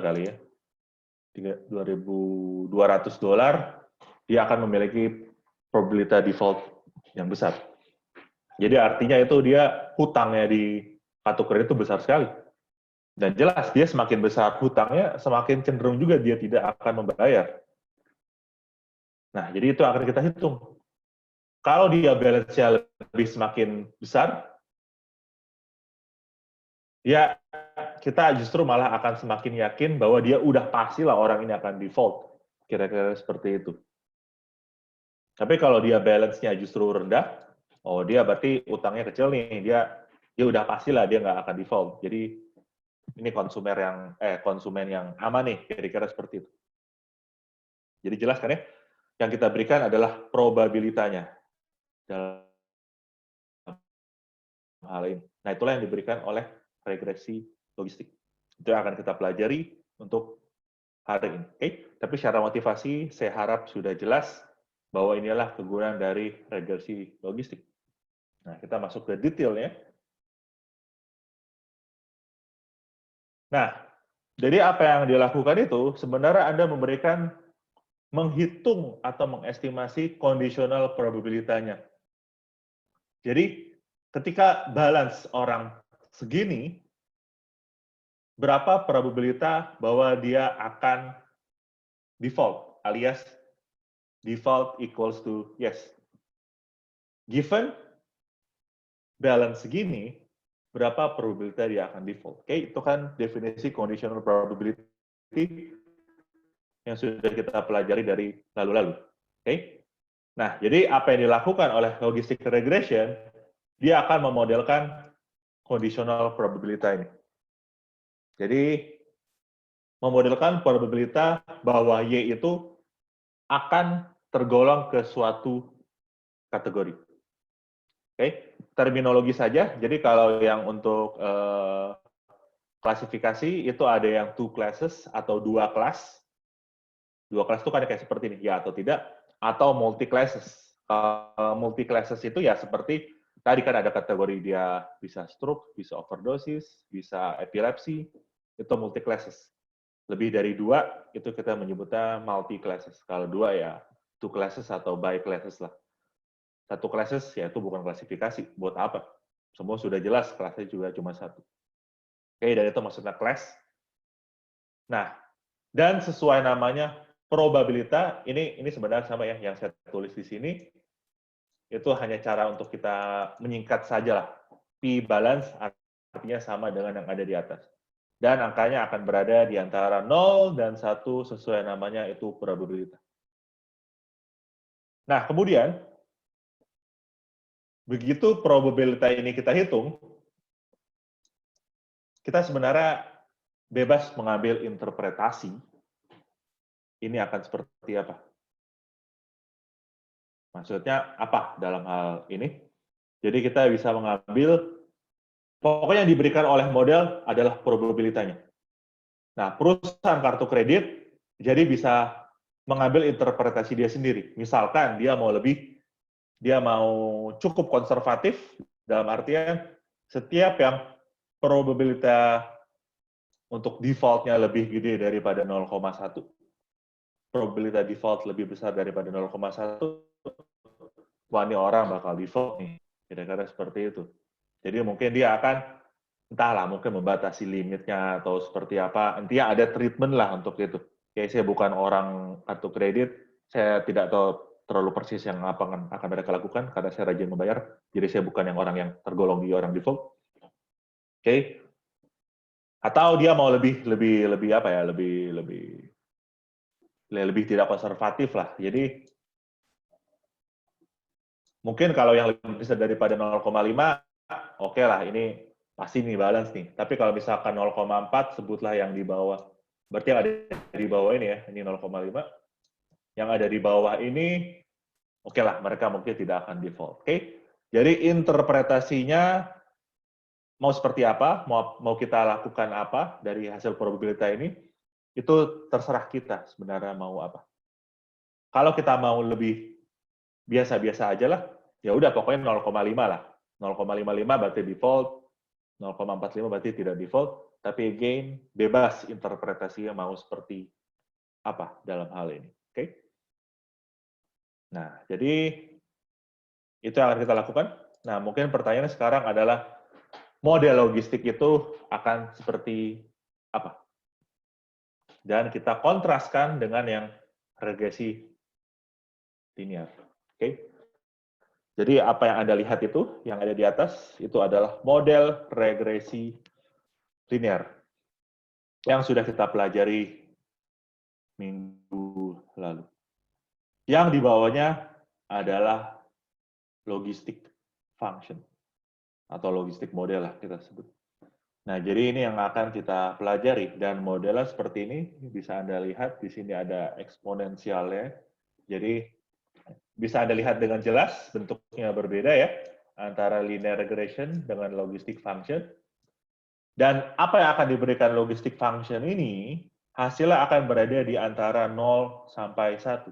kali ya, $2.200, dia akan memiliki probability default yang besar. Jadi artinya itu dia hutangnya di kartu kredit itu besar sekali. Dan jelas dia semakin besar hutangnya, semakin cenderung juga dia tidak akan membayar. Nah, jadi itu akan kita hitung. Kalau dia balance-nya lebih semakin besar, ya kita justru malah akan semakin yakin bahwa dia udah pastilah orang ini akan default. Kira-kira seperti itu. Tapi kalau dia balance-nya justru rendah, oh dia berarti utangnya kecil nih, dia udah pastilah dia nggak akan default. Jadi ini konsumen yang aman nih, kira-kira seperti itu. Jadi jelas kan ya, yang kita berikan adalah probabilitanya dalam hal ini. Nah, itulah yang diberikan oleh regresi logistik. Itu yang akan kita pelajari untuk hari ini. Oke? Tapi secara motivasi, saya harap sudah jelas bahwa inilah kegunaan dari regresi logistik. Nah, kita masuk ke detailnya. Nah, jadi apa yang dilakukan itu, sebenarnya Anda menghitung atau mengestimasi conditional probability-nya. Jadi, ketika balance orang segini, berapa probabilitas bahwa dia akan default, alias default equals to yes. Given balance segini, berapa probabilitas dia akan default. Oke, itu kan definisi conditional probability yang sudah kita pelajari dari lalu-lalu. Oke? Nah, jadi apa yang dilakukan oleh logistic regression, dia akan memodelkan conditional probability ini. Jadi, memodelkan probabilitas bahwa Y itu akan tergolong ke suatu kategori. Oke, terminologi saja. Jadi kalau yang untuk klasifikasi itu ada yang 2 classes atau 2 kelas. 2 kelas itu kan kayak seperti ini, ya atau tidak, atau multi classes. Multi classes itu ya seperti tadi kan ada kategori dia bisa stroke, bisa overdosis, bisa epilepsi, itu multi classes. Lebih dari 2 itu kita menyebutnya multi classes. Kalau 2 ya 2 classes atau bi classes lah. 1 classes ya itu bukan klasifikasi. Buat apa? Semua sudah jelas, kelasnya juga cuma 1. Oke, dan itu maksudnya class. Nah, dan sesuai namanya probabilitas, ini sebenarnya sama ya, yang saya tulis di sini, itu hanya cara untuk kita menyingkat saja lah. P balance artinya sama dengan yang ada di atas. Dan angkanya akan berada di antara 0 dan 1 sesuai namanya itu probabilitas. Nah, kemudian, begitu probabilitas ini kita hitung, kita sebenarnya bebas mengambil interpretasi. Ini akan seperti apa? Maksudnya apa dalam hal ini? Jadi kita bisa mengambil, pokoknya yang diberikan oleh model adalah probabilitasnya. Nah, perusahaan kartu kredit jadi bisa mengambil interpretasi dia sendiri. Misalkan dia mau cukup konservatif, dalam artian setiap yang probabilitas untuk default-nya lebih gede daripada 0,1, probabilitas default lebih besar daripada 0,1, wah ini orang bakal default nih. Kira-kira seperti itu. Jadi mungkin dia akan, entahlah, mungkin membatasi limitnya atau seperti apa. Intinya ada treatment lah untuk itu. Kayak saya bukan orang kartu kredit, saya tidak tahu terlalu persis yang apa akan mereka lakukan karena saya rajin membayar. Jadi saya bukan yang orang yang tergolong di orang default. Oke. Atau dia mau lebih apa ya, lebih tidak konservatif lah. Jadi mungkin kalau yang lebih besar daripada 0,5, oke lah, ini pasti nih balance nih. Tapi kalau misalkan 0,4, sebutlah yang di bawah. Berarti yang ada di bawah ini ya, ini 0,5. Yang ada di bawah ini, oke lah, mereka mungkin tidak akan default. Oke, jadi interpretasinya mau seperti apa, mau kita lakukan apa dari hasil probabilitas ini, itu terserah kita sebenarnya mau apa. Kalau kita mau lebih biasa-biasa aja lah, ya udah pokoknya 0,5 lah. 0,55 berarti default, 0,45 berarti tidak default, tapi again bebas interpretasinya mau seperti apa dalam hal ini. Oke? Nah, jadi itu yang akan kita lakukan. Nah, mungkin pertanyaannya sekarang adalah model logistik itu akan seperti apa? Dan kita kontraskan dengan yang regresi linear. Oke? Jadi apa yang Anda lihat itu, yang ada di atas, itu adalah model regresi linear yang sudah kita pelajari minggu lalu. Yang di bawahnya adalah logistik function atau logistik model lah kita sebut. Nah, jadi ini yang akan kita pelajari dan modelnya seperti ini bisa Anda lihat di sini ada eksponensialnya. Jadi bisa Anda lihat dengan jelas bentuknya berbeda ya antara linear regression dengan logistic function. Dan apa yang akan diberikan logistic function ini hasilnya akan berada di antara 0 sampai 1.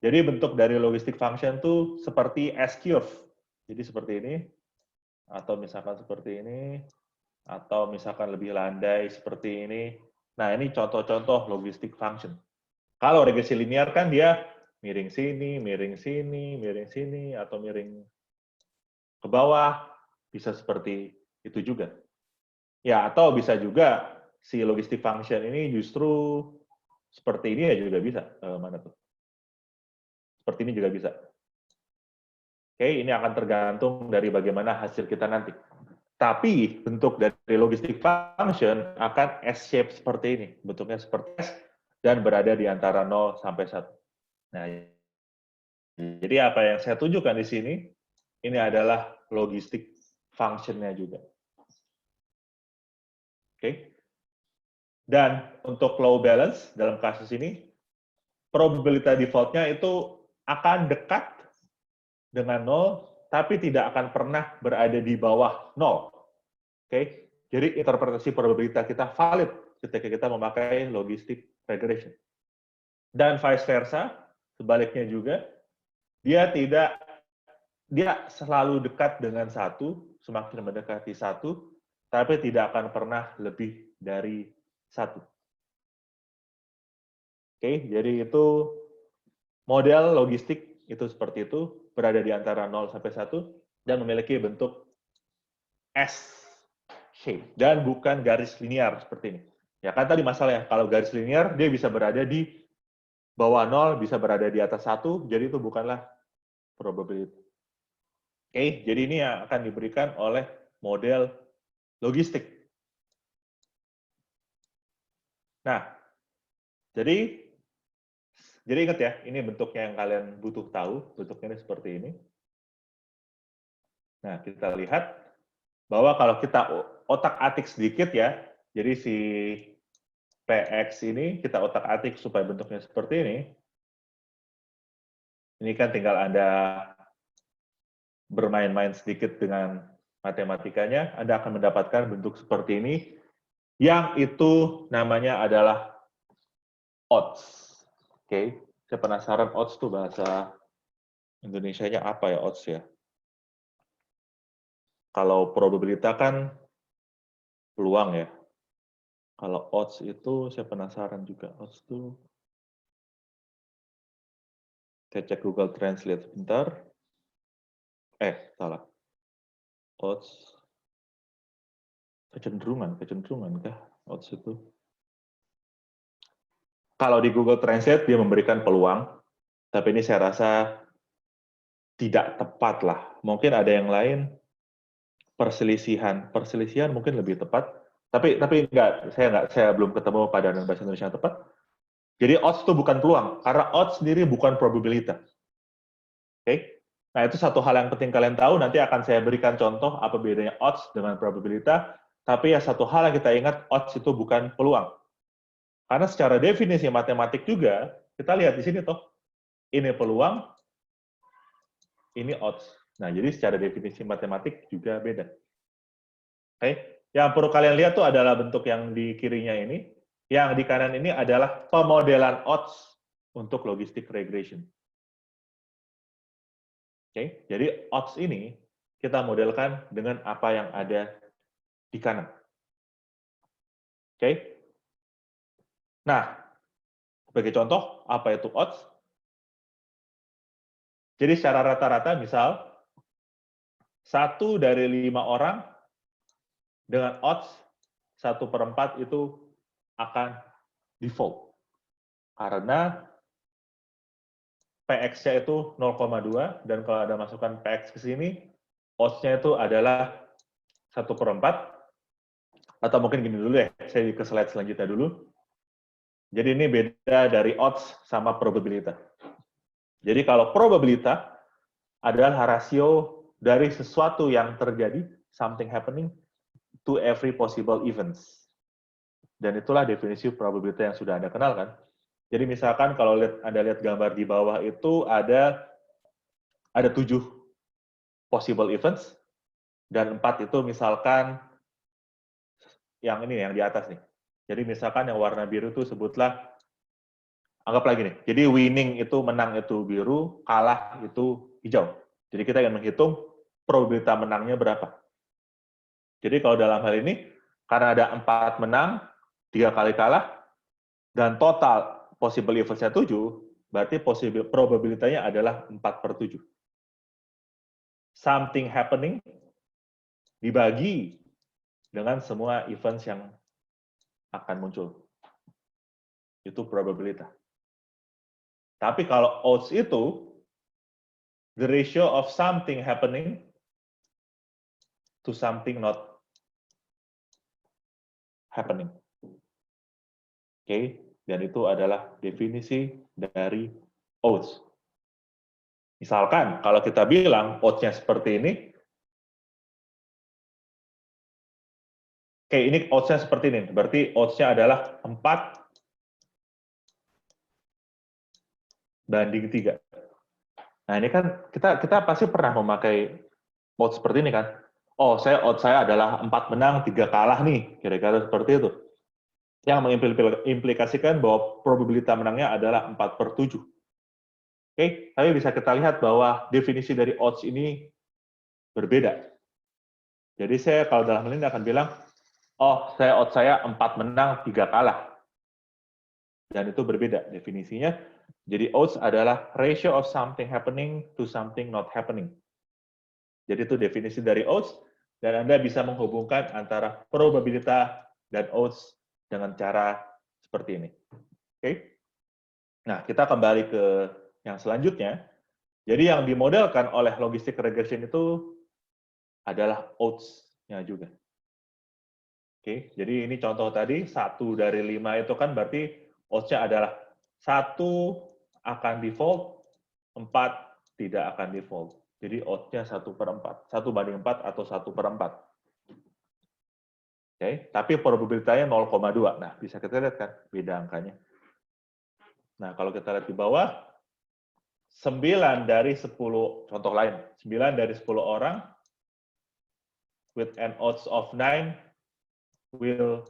Jadi bentuk dari logistic function itu seperti S-curve. Jadi seperti ini, atau misalkan seperti ini, atau misalkan lebih landai seperti ini. Nah, ini contoh-contoh logistic function. Kalau regresi linear kan dia miring sini, miring sini, miring sini, atau miring ke bawah, bisa seperti itu juga. Ya, atau bisa juga si logistic function ini justru seperti ini ya juga bisa. Mana tuh? Seperti ini juga bisa. Oke, ini akan tergantung dari bagaimana hasil kita nanti. Tapi bentuk dari logistic function akan S-shape seperti ini. Bentuknya seperti S dan berada di antara 0 sampai 1. Nah, jadi apa yang saya tunjukkan di sini, ini adalah logistic function-nya juga. Oke. Dan untuk low balance, dalam kasus ini, probabilitas default-nya itu akan dekat dengan 0, tapi tidak akan pernah berada di bawah 0. Oke, jadi interpretasi probabilitas kita valid ketika kita memakai logistic regression. Dan vice versa, sebaliknya juga, dia selalu dekat dengan 1, semakin mendekati 1, tapi tidak akan pernah lebih dari 1. Oke, jadi itu model logistik itu seperti itu, berada di antara 0 sampai 1, dan memiliki bentuk S shape, dan bukan garis linear seperti ini. Ya kan tadi masalahnya, kalau garis linear, dia bisa berada di bawah 0, bisa berada di atas 1, jadi itu bukanlah probability. Oke, jadi ini yang akan diberikan oleh model logistik. Nah, jadi ingat ya, ini bentuknya yang kalian butuh tahu, bentuknya ini seperti ini. Nah, kita lihat bahwa kalau kita otak-atik sedikit ya, jadi si PX ini kita otak-atik supaya bentuknya seperti ini. Ini kan tinggal Anda bermain-main sedikit dengan matematikanya, Anda akan mendapatkan bentuk seperti ini, yang itu namanya adalah odds. Oke, saya penasaran odds itu bahasa Indonesianya apa ya odds ya? Kalau probabilitas kan peluang ya. Kalau odds itu saya penasaran juga. Odds itu saya cek Google Translate sebentar. Salah. Odds kecenderungan kah odds itu? Kalau di Google Translate dia memberikan peluang, tapi ini saya rasa tidak tepat lah. Mungkin ada yang lain perselisihan mungkin lebih tepat. Tapi saya belum ketemu padanan bahasa Indonesia yang tepat. Jadi odds itu bukan peluang, karena odds sendiri bukan probabilitas. Oke? Nah, itu satu hal yang penting kalian tahu, nanti akan saya berikan contoh apa bedanya odds dengan probabilitas, Tapi ya satu hal yang kita ingat, odds itu bukan peluang. Karena secara definisi matematik juga, kita lihat di sini toh, ini peluang, ini odds. Nah, jadi secara definisi matematik juga beda. Oke, yang perlu kalian lihat tuh adalah bentuk yang di kirinya ini, yang di kanan ini adalah pemodelan odds untuk logistic regression. Oke, jadi odds ini kita modelkan dengan apa yang ada di kanan. Oke. Nah, sebagai contoh, apa itu odds? Jadi secara rata-rata, misal 1 dari 5 orang dengan odds 1/4 itu akan default. Karena PX-nya itu 0,2, dan kalau ada masukkan PX ke sini, odds-nya itu adalah 1/4, atau mungkin gini dulu ya, saya ke slide selanjutnya dulu. Jadi ini beda dari odds sama probabilitas. Jadi kalau probabilitas adalah rasio dari sesuatu yang terjadi, something happening, to every possible events. Dan itulah definisi probabilitas yang sudah Anda kenal kan. Jadi misalkan kalau Anda lihat gambar di bawah itu ada 7 possible events, dan 4 itu misalkan yang ini yang di atas nih. Jadi misalkan yang warna biru itu sebutlah, anggap lagi nih, jadi winning itu menang itu biru, kalah itu hijau. Jadi kita ingin menghitung probabilitas menangnya berapa. Jadi kalau dalam hal ini, karena ada 4 menang, 3 kali kalah, dan total possible events-nya 7, berarti probabilitasnya adalah 4/7. Something happening dibagi dengan semua events yang akan muncul. Itu probabilitas. Tapi kalau odds itu, the ratio of something happening to something not happening. Oke, dan itu adalah definisi dari odds. Misalkan, kalau kita bilang odds-nya seperti ini, oke, ini odds-nya seperti ini, berarti odds-nya adalah 4/3. Nah, ini kan kita pasti pernah memakai odds seperti ini kan. Oh, odds saya adalah 4 menang, 3 kalah nih, kira-kira seperti itu. Yang mengimplikasikan bahwa probabilitas menangnya adalah 4/7. Oke, tapi bisa kita lihat bahwa definisi dari odds ini berbeda. Jadi saya kalau dalam hal ini akan bilang, oh, odds saya 4 menang, 3 kalah. Dan itu berbeda definisinya. Jadi odds adalah ratio of something happening to something not happening. Jadi itu definisi dari odds, dan Anda bisa menghubungkan antara probabilitas dan odds dengan cara seperti ini. Oke? Nah, kita kembali ke yang selanjutnya. Jadi yang dimodelkan oleh logistic regression itu adalah odds-nya juga. Oke, jadi ini contoh tadi, 1 dari 5 itu kan berarti odds-nya adalah 1 akan default, 4 tidak akan default. Jadi odds-nya 1/4. 1/4 atau 1/4. Oke, tapi probabilitasnya 0,2. Nah, bisa kita lihat kan, beda angkanya. Nah, kalau kita lihat di bawah, 9 dari 10, contoh lain, 9 dari 10 orang with an odds of 9 will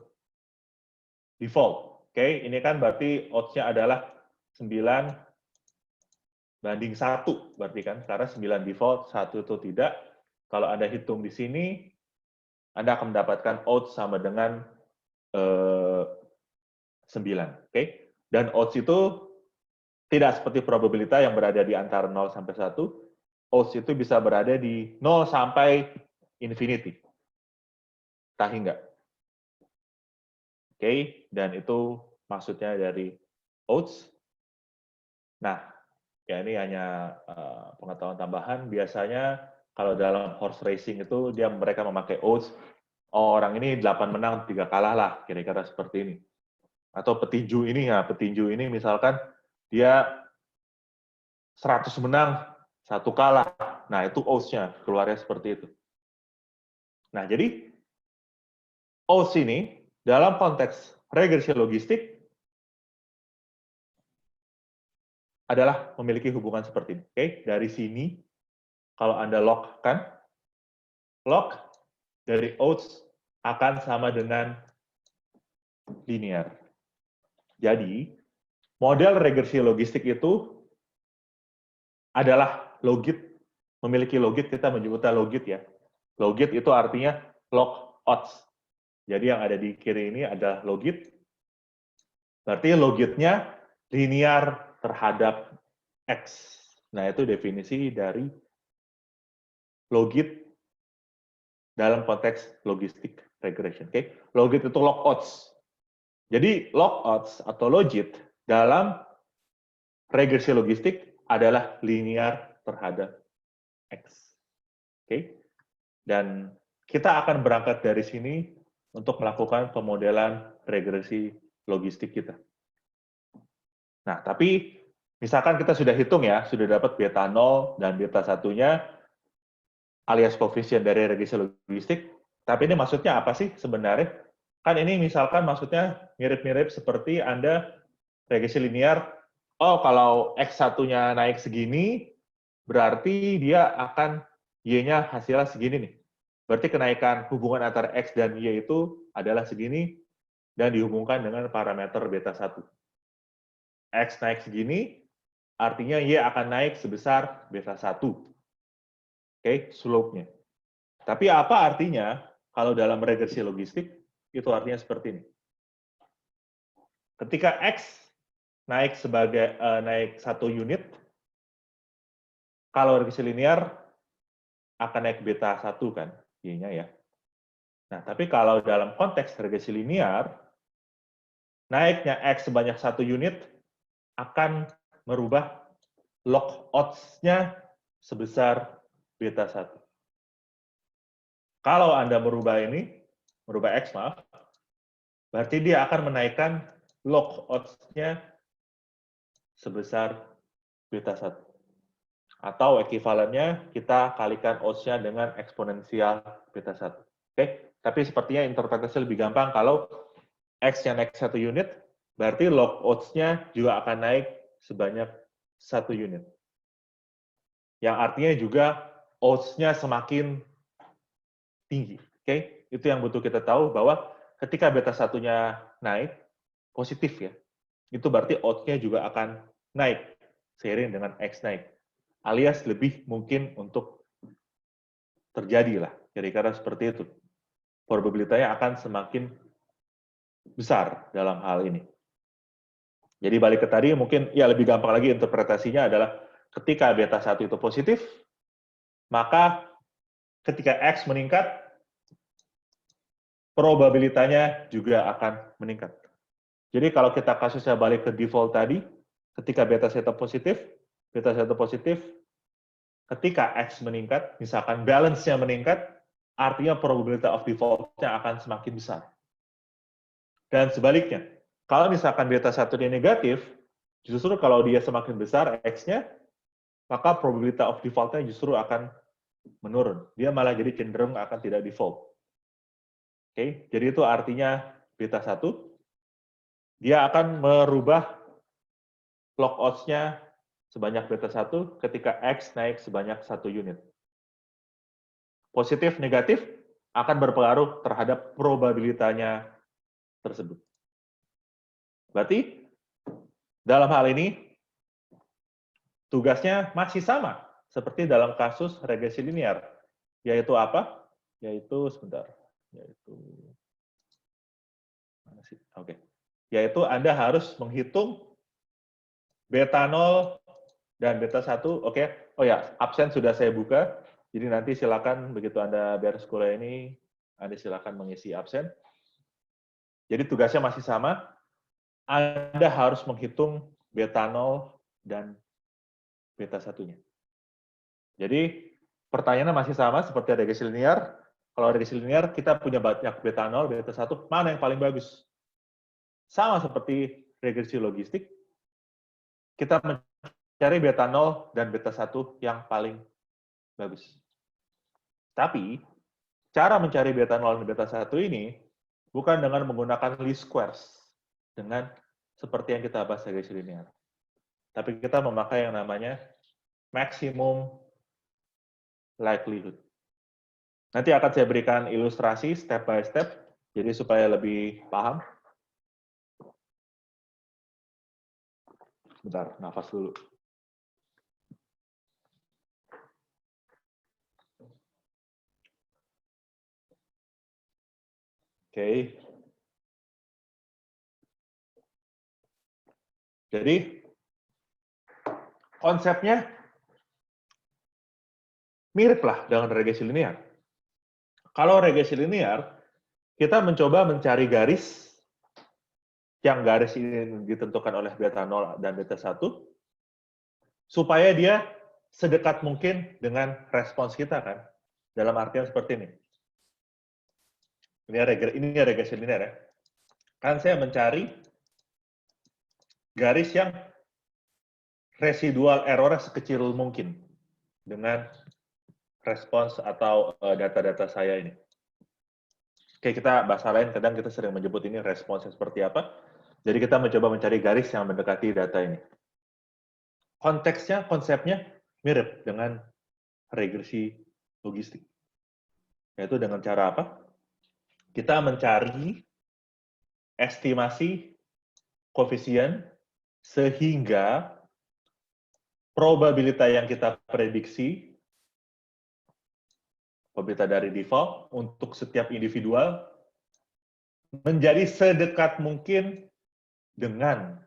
default. Oke, ini kan berarti odds-nya adalah 9/1, berarti kan, karena 9 default, 1 itu tidak. Kalau Anda hitung di sini, Anda akan mendapatkan odds sama dengan 9. Oke, dan odds itu tidak seperti probabilitas yang berada di antara 0 sampai 1, odds itu bisa berada di 0 sampai infinity. Tak hingga. Oke, dan itu maksudnya dari odds. Nah, ya ini hanya pengetahuan tambahan. Biasanya kalau dalam horse racing itu mereka memakai odds. Oh, orang ini 8 menang, 3 kalah lah, kira-kira seperti ini. Atau petinju ini misalkan dia 100 menang, 1 kalah. Nah, itu odds-nya keluarnya seperti itu. Nah, jadi oaths ini dalam konteks regresi logistik adalah memiliki hubungan seperti ini. Oke, dari sini kalau Anda lock kan, lock dari oaths akan sama dengan linear. Jadi, model regresi logistik itu adalah logit, memiliki logit, kita menyebutnya logit ya. Logit itu artinya log odds. Jadi yang ada di kiri ini adalah logit, berarti logitnya linear terhadap X. Nah, itu definisi dari logit dalam konteks logistik regression. Okay? Logit itu log odds. Jadi log odds atau logit dalam regresi logistik adalah linear terhadap X. Oke? Dan kita akan berangkat dari sini untuk melakukan pemodelan regresi logistik kita. Nah, tapi misalkan kita sudah hitung ya, sudah dapat beta 0 dan beta 1-nya alias koefisien dari regresi logistik, tapi ini maksudnya apa sih sebenarnya? Kan ini misalkan maksudnya mirip-mirip seperti Anda regresi linear, oh kalau X1-nya naik segini, berarti dia akan Y-nya hasilnya segini nih. Berarti kenaikan hubungan antara X dan Y itu adalah segini, dan dihubungkan dengan parameter beta 1. X naik segini, artinya Y akan naik sebesar beta 1. Oke, slope-nya. Tapi apa artinya kalau dalam regresi logistik, itu artinya seperti ini. Ketika X naik sebagai naik 1 unit, kalau regresi linear akan naik beta 1 kan, Y-nya ya. Nah, tapi kalau dalam konteks regresi linear, naiknya X sebanyak 1 unit akan merubah log odds-nya sebesar beta 1. Kalau Anda merubah ini, merubah X, maaf, berarti dia akan menaikkan log odds-nya sebesar beta 1. Atau ekivalennya, kita kalikan odds-nya dengan eksponensial beta 1. Oke? Tapi sepertinya interpretasi lebih gampang kalau X yang naik 1 unit, berarti log odds-nya juga akan naik sebanyak 1 unit. Yang artinya juga odds-nya semakin tinggi. Oke? Itu yang butuh kita tahu bahwa ketika beta 1-nya naik, positif ya, itu berarti odds-nya juga akan naik seiring dengan X naik. Alias lebih mungkin untuk terjadi lah, kira-kira seperti itu. Probabilitasnya akan semakin besar dalam hal ini. Jadi balik ke tadi, mungkin ya lebih gampang lagi interpretasinya adalah ketika beta 1 itu positif, maka ketika X meningkat, probabilitasnya juga akan meningkat. Jadi kalau kita kasusnya balik ke default tadi, ketika beta 1 positif, ketika X meningkat, misalkan balance-nya meningkat, artinya probability of default-nya akan semakin besar. Dan sebaliknya, kalau misalkan beta 1-nya negatif, justru kalau dia semakin besar X-nya, maka probability of default-nya justru akan menurun. Dia malah jadi cenderung akan tidak default. Oke, jadi itu artinya beta 1, dia akan merubah log odds-nya sebanyak beta 1 ketika X naik sebanyak 1 unit. Positif, negatif akan berpengaruh terhadap probabilitasnya tersebut. Berarti, dalam hal ini, tugasnya masih sama, seperti dalam kasus regresi linear. Yaitu apa? Yaitu, sebentar, yaitu Anda harus menghitung beta 0 dan beta 1, oke. Oh ya, absen sudah saya buka, jadi nanti silakan begitu Anda beres kuliah ini, Anda silakan mengisi absen. Jadi tugasnya masih sama, Anda harus menghitung beta 0 dan beta 1-nya. Jadi pertanyaannya masih sama seperti regresi linear. Kalau regresi linear, kita punya banyak beta 0, beta 1, mana yang paling bagus? Sama seperti regresi logistik, kita mencari beta 0 dan beta 1 yang paling bagus. Tapi, cara mencari beta 0 dan beta 1 ini bukan dengan menggunakan least squares, dengan seperti yang kita bahas regresi linear. Tapi kita memakai yang namanya maximum likelihood. Nanti akan saya berikan ilustrasi step by step, jadi supaya lebih paham. Bentar, nafas dulu. Oke. Jadi, konsepnya mirip lah dengan regresi linear. Kalau regresi linear, kita mencoba mencari garis, yang garis ini ditentukan oleh beta 0 dan beta 1, supaya dia sedekat mungkin dengan respons kita kan. Dalam artian seperti ini. Ini regresi linear ya. Kan saya mencari garis yang residual errornya sekecil mungkin dengan respons atau data-data saya ini. Oke, kita bahasa lain kadang kita sering menyebut ini responsnya seperti apa. Jadi kita mencoba mencari garis yang mendekati data ini. Konteksnya, konsepnya mirip dengan regresi logistik. Yaitu dengan cara apa? Kita mencari estimasi koefisien sehingga probabilitas yang kita prediksi, probabilitas dari default untuk setiap individual menjadi sedekat mungkin dengan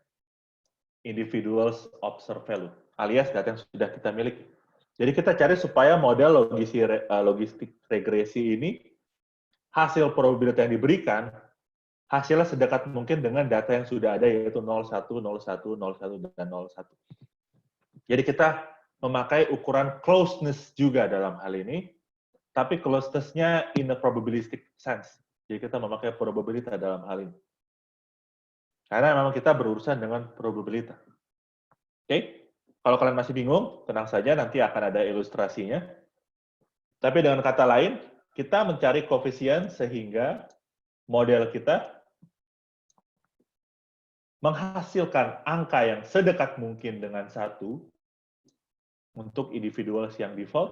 individuals observed value, alias data yang sudah kita miliki. Jadi kita cari supaya model logistik regresi ini, hasil probabilitas yang diberikan, hasilnya sedekat mungkin dengan data yang sudah ada, yaitu 01, 01, 01, dan 01. Jadi kita memakai ukuran closeness juga dalam hal ini, tapi closeness-nya in a probabilistic sense. Jadi kita memakai probabilitas dalam hal ini. Karena memang kita berurusan dengan probabilitas. Oke? Kalau kalian masih bingung, tenang saja, nanti akan ada ilustrasinya. Tapi dengan kata lain, kita mencari koefisien sehingga model kita menghasilkan angka yang sedekat mungkin dengan 1 untuk individuals yang default,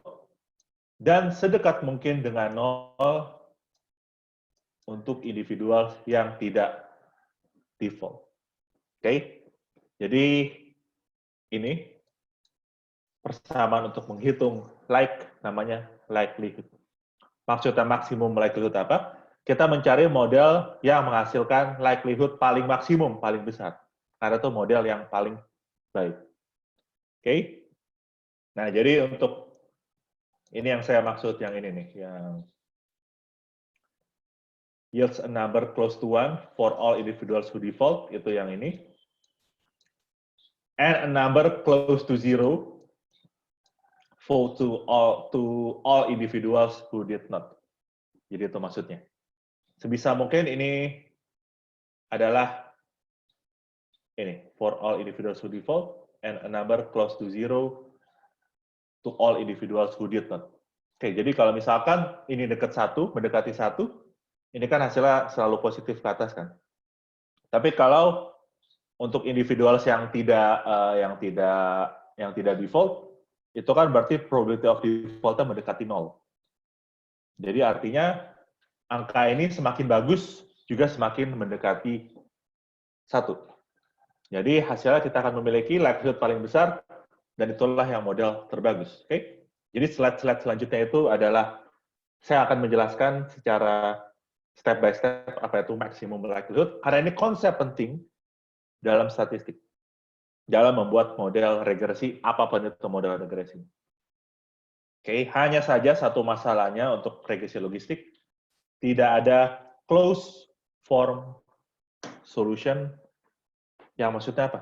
dan sedekat mungkin dengan 0 untuk individual yang tidak default. Oke? Jadi ini persamaan untuk menghitung namanya likelihood. Maksudnya maksimum likelihood apa? Kita mencari model yang menghasilkan likelihood paling maksimum, paling besar. Karena itu model yang paling baik. Oke? Nah, jadi untuk ini yang saya maksud yang ini nih, yang yields a number close to 1 for all individuals who default, itu yang ini. And a number close to 0 for to all individuals who did not. Jadi itu maksudnya. Sebisa mungkin ini adalah ini, for all individuals who default, and a number close to 0 to all individuals who did not. Oke, jadi kalau misalkan ini dekat 1, mendekati 1, ini kan hasilnya selalu positif ke atas kan. Tapi kalau untuk individuals yang tidak default, itu kan berarti probability of default-nya mendekati 0. Jadi artinya angka ini semakin bagus juga semakin mendekati 1. Jadi hasilnya kita akan memiliki likelihood paling besar, dan itulah yang model terbagus. Oke? Jadi slide-slide selanjutnya itu adalah saya akan menjelaskan secara step by step apa itu maximum likelihood, karena ini konsep penting dalam statistik, dalam membuat model regresi, apapun itu model regresi. Oke, hanya saja satu masalahnya untuk regresi logistik, tidak ada closed form solution. Yang maksudnya apa?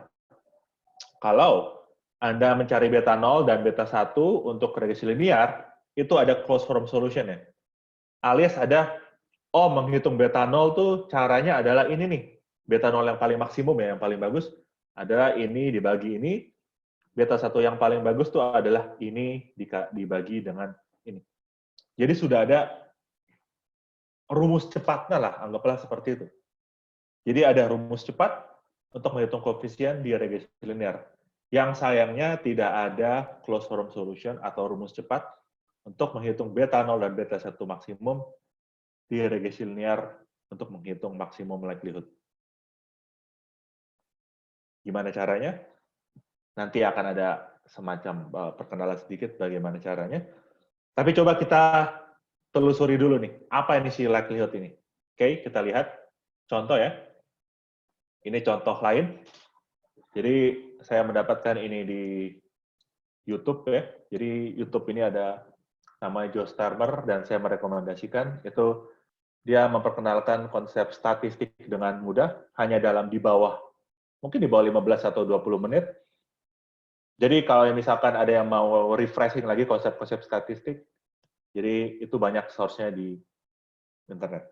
Kalau Anda mencari beta 0 dan beta 1 untuk regresi linear, itu ada closed form solution ya. Alias ada, menghitung beta 0 tuh caranya adalah ini nih. Beta 0 yang paling maksimum ya, yang paling bagus adalah ini dibagi ini. Beta 1 yang paling bagus tuh adalah ini dibagi dengan ini. Jadi sudah ada rumus cepatnya lah, anggaplah seperti itu. Jadi ada rumus cepat untuk menghitung koefisien di regresi linear. Yang sayangnya tidak ada closed form solution atau rumus cepat untuk menghitung beta 0 dan beta 1 maksimum di regresi linear untuk menghitung maksimum likelihood. Gimana caranya? Nanti akan ada semacam perkenalan sedikit bagaimana caranya. Tapi coba kita telusuri dulu nih, apa ini si likelihood ini? Oke, kita lihat contoh ya. Ini contoh lain. Jadi saya mendapatkan ini di YouTube ya. Jadi YouTube ini ada namanya Joe Starmer dan saya merekomendasikan itu dia memperkenalkan konsep statistik dengan mudah hanya dalam mungkin di bawah 15 atau 20 menit. Jadi kalau misalkan ada yang mau refreshing lagi konsep-konsep statistik, jadi itu banyak source-nya di internet.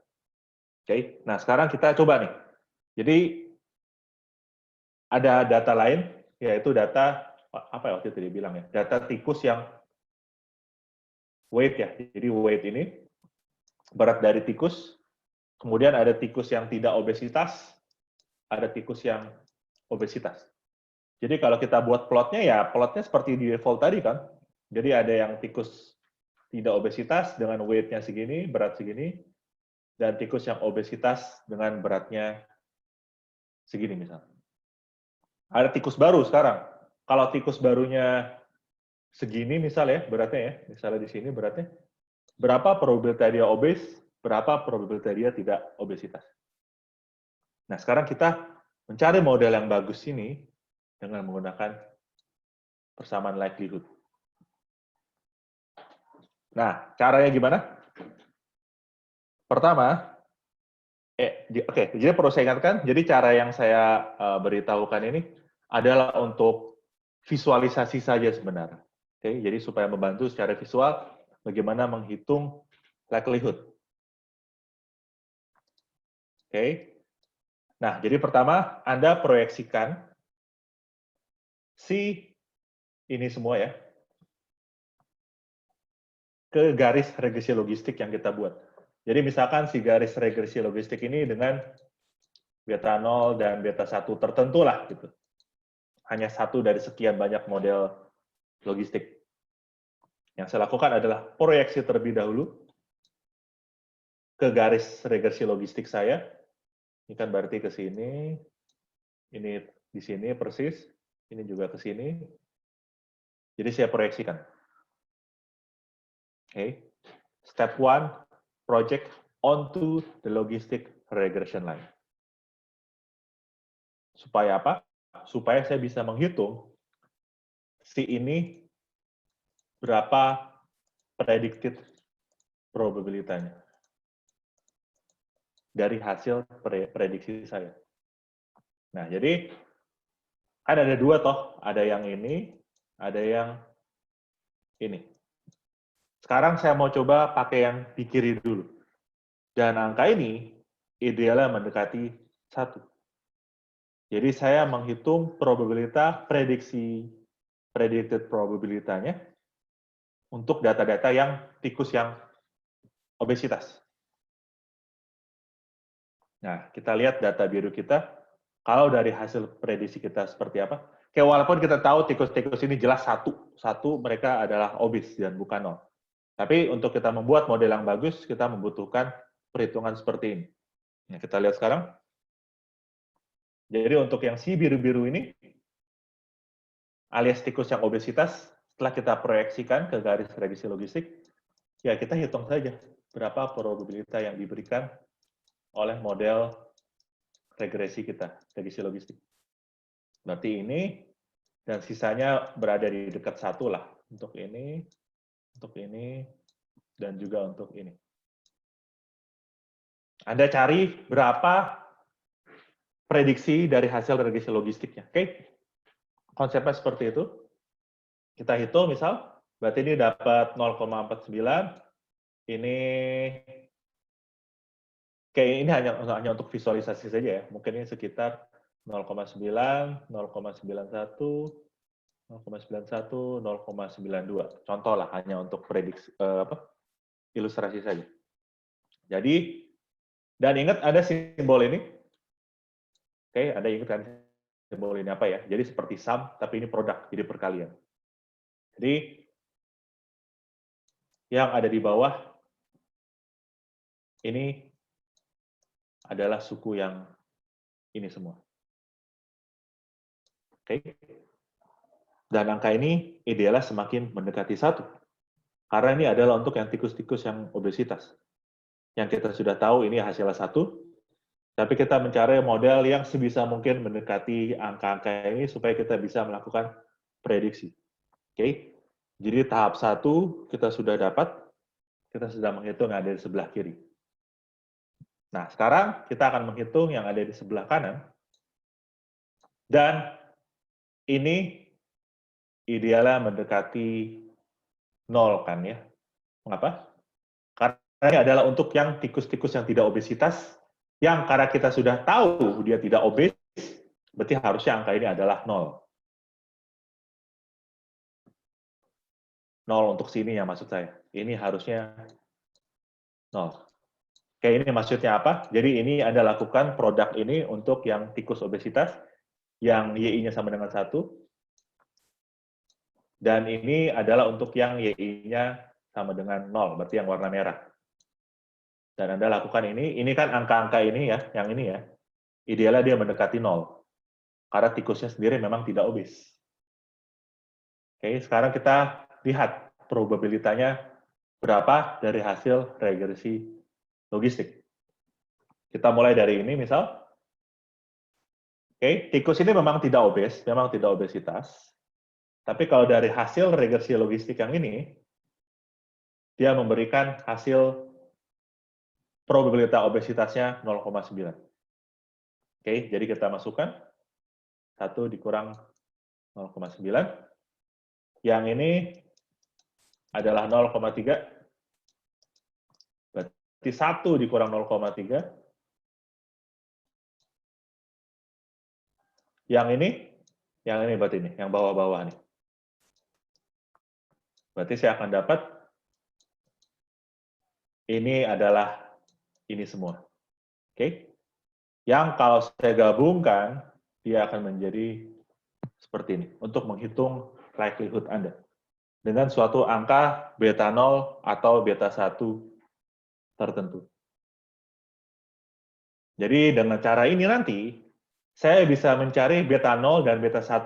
Oke, nah sekarang kita coba nih. Jadi ada data lain, yaitu data, apa ya waktu itu dia bilang ya, data tikus yang weight ya. Jadi weight ini berat dari tikus, kemudian ada tikus yang tidak obesitas, ada tikus yang obesitas. Jadi kalau kita buat plotnya ya plotnya seperti di default tadi kan. Jadi ada yang tikus tidak obesitas dengan weight-nya segini, berat segini, dan tikus yang obesitas dengan beratnya segini misalnya. Ada tikus baru sekarang. Kalau tikus barunya segini misalnya beratnya ya, misalnya di sini beratnya, berapa probabilitas dia obes, berapa probabilitas dia tidak obesitas. Nah, sekarang kita mencari model yang bagus ini dengan menggunakan persamaan likelihood. Nah, caranya gimana? Pertama, oke, jadi perlu saya ingatkan, jadi cara yang saya beritahukan ini adalah untuk visualisasi saja sebenarnya. Oke, jadi supaya membantu secara visual bagaimana menghitung likelihood. Oke. Nah, jadi pertama Anda proyeksikan si ini semua ya ke garis regresi logistik yang kita buat. Jadi misalkan si garis regresi logistik ini dengan beta 0 dan beta 1 tertentu lah gitu. Hanya satu dari sekian banyak model logistik. Yang saya lakukan adalah proyeksi terlebih dahulu ke garis regresi logistik saya. Ini kan berarti ke sini, ini di sini persis, ini juga ke sini. Jadi saya proyeksikan. Okay. Step 1, project onto the logistic regression line. Supaya apa? Supaya saya bisa menghitung si ini berapa predicted probabilitanya dari hasil prediksi saya. Nah, jadi kan ada dua toh, ada yang ini, ada yang ini. Sekarang saya mau coba pakai yang di kiri dulu. Dan angka ini idealnya mendekati 1. Jadi saya menghitung probabilitas predicted probabilitanya untuk data-data yang tikus yang obesitas. Nah, kita lihat data biru kita, kalau dari hasil prediksi kita seperti apa. Kayak walaupun kita tahu tikus-tikus ini jelas satu mereka adalah obes dan bukan 0. Tapi untuk kita membuat model yang bagus, kita membutuhkan perhitungan seperti ini. Nah, kita lihat sekarang. Jadi untuk yang si biru-biru ini, alias tikus yang obesitas, setelah kita proyeksikan ke garis regresi logistik, ya kita hitung saja berapa probabilitas yang diberikan oleh model regresi kita, regresi logistik. Berarti ini, dan sisanya berada di dekat 1 lah. Untuk ini, dan juga untuk ini. Anda cari berapa prediksi dari hasil regresi logistiknya. Oke? Konsepnya seperti itu. Kita hitung misal, berarti ini dapat 0,49, ini kayak ini hanya untuk visualisasi saja ya. Mungkin ini sekitar 0,9, 0,91, 0,91, 0,92. Contoh lah hanya untuk prediksi ilustrasi saja. Jadi, dan ingat ada simbol ini. Oke, ada ingat kan simbol ini apa ya? Jadi seperti sum, tapi ini produk, jadi perkalian. Jadi, yang ada di bawah, ini adalah suku yang ini semua. Oke. Dan angka ini idealnya semakin mendekati 1. Karena ini adalah untuk yang tikus-tikus yang obesitas. Yang kita sudah tahu ini hasilnya 1, tapi kita mencari model yang sebisa mungkin mendekati angka-angka ini supaya kita bisa melakukan prediksi. Oke. Jadi tahap 1 kita sudah dapat, kita sudah menghitung yang ada di sebelah kiri. Nah, sekarang kita akan menghitung yang ada di sebelah kanan. Dan ini idealnya mendekati 0 kan ya. Mengapa? Karena ini adalah untuk yang tikus-tikus yang tidak obesitas, yang karena kita sudah tahu dia tidak obes, berarti harusnya angka ini adalah 0. 0 untuk sini ya maksud saya. Ini harusnya 0. Oke, ini maksudnya apa? Jadi ini Anda lakukan produk ini untuk yang tikus obesitas, yang YI-nya sama dengan 1, dan ini adalah untuk yang YI-nya sama dengan 0, berarti yang warna merah. Dan Anda lakukan ini kan angka-angka ini ya, yang ini ya, idealnya dia mendekati 0. Karena tikusnya sendiri memang tidak obes. Oke, sekarang kita lihat probabilitasnya berapa dari hasil regresi logistik. Kita mulai dari ini misal. Oke, tikus ini memang tidak obes, memang tidak obesitas. Tapi kalau dari hasil regresi logistik yang ini, dia memberikan hasil probabilitas obesitasnya 0,9. Oke, jadi kita masukkan 1 dikurang 0,9. Yang ini adalah 0,3. Berarti 1 dikurang 0,3. Yang ini berarti ini, yang bawah-bawah nih. Berarti saya akan dapat ini adalah ini semua. Oke? Yang kalau saya gabungkan, dia akan menjadi seperti ini, untuk menghitung likelihood Anda. Dengan suatu angka beta 0 atau beta 1 tertentu. Jadi dengan cara ini nanti, saya bisa mencari beta 0 dan beta 1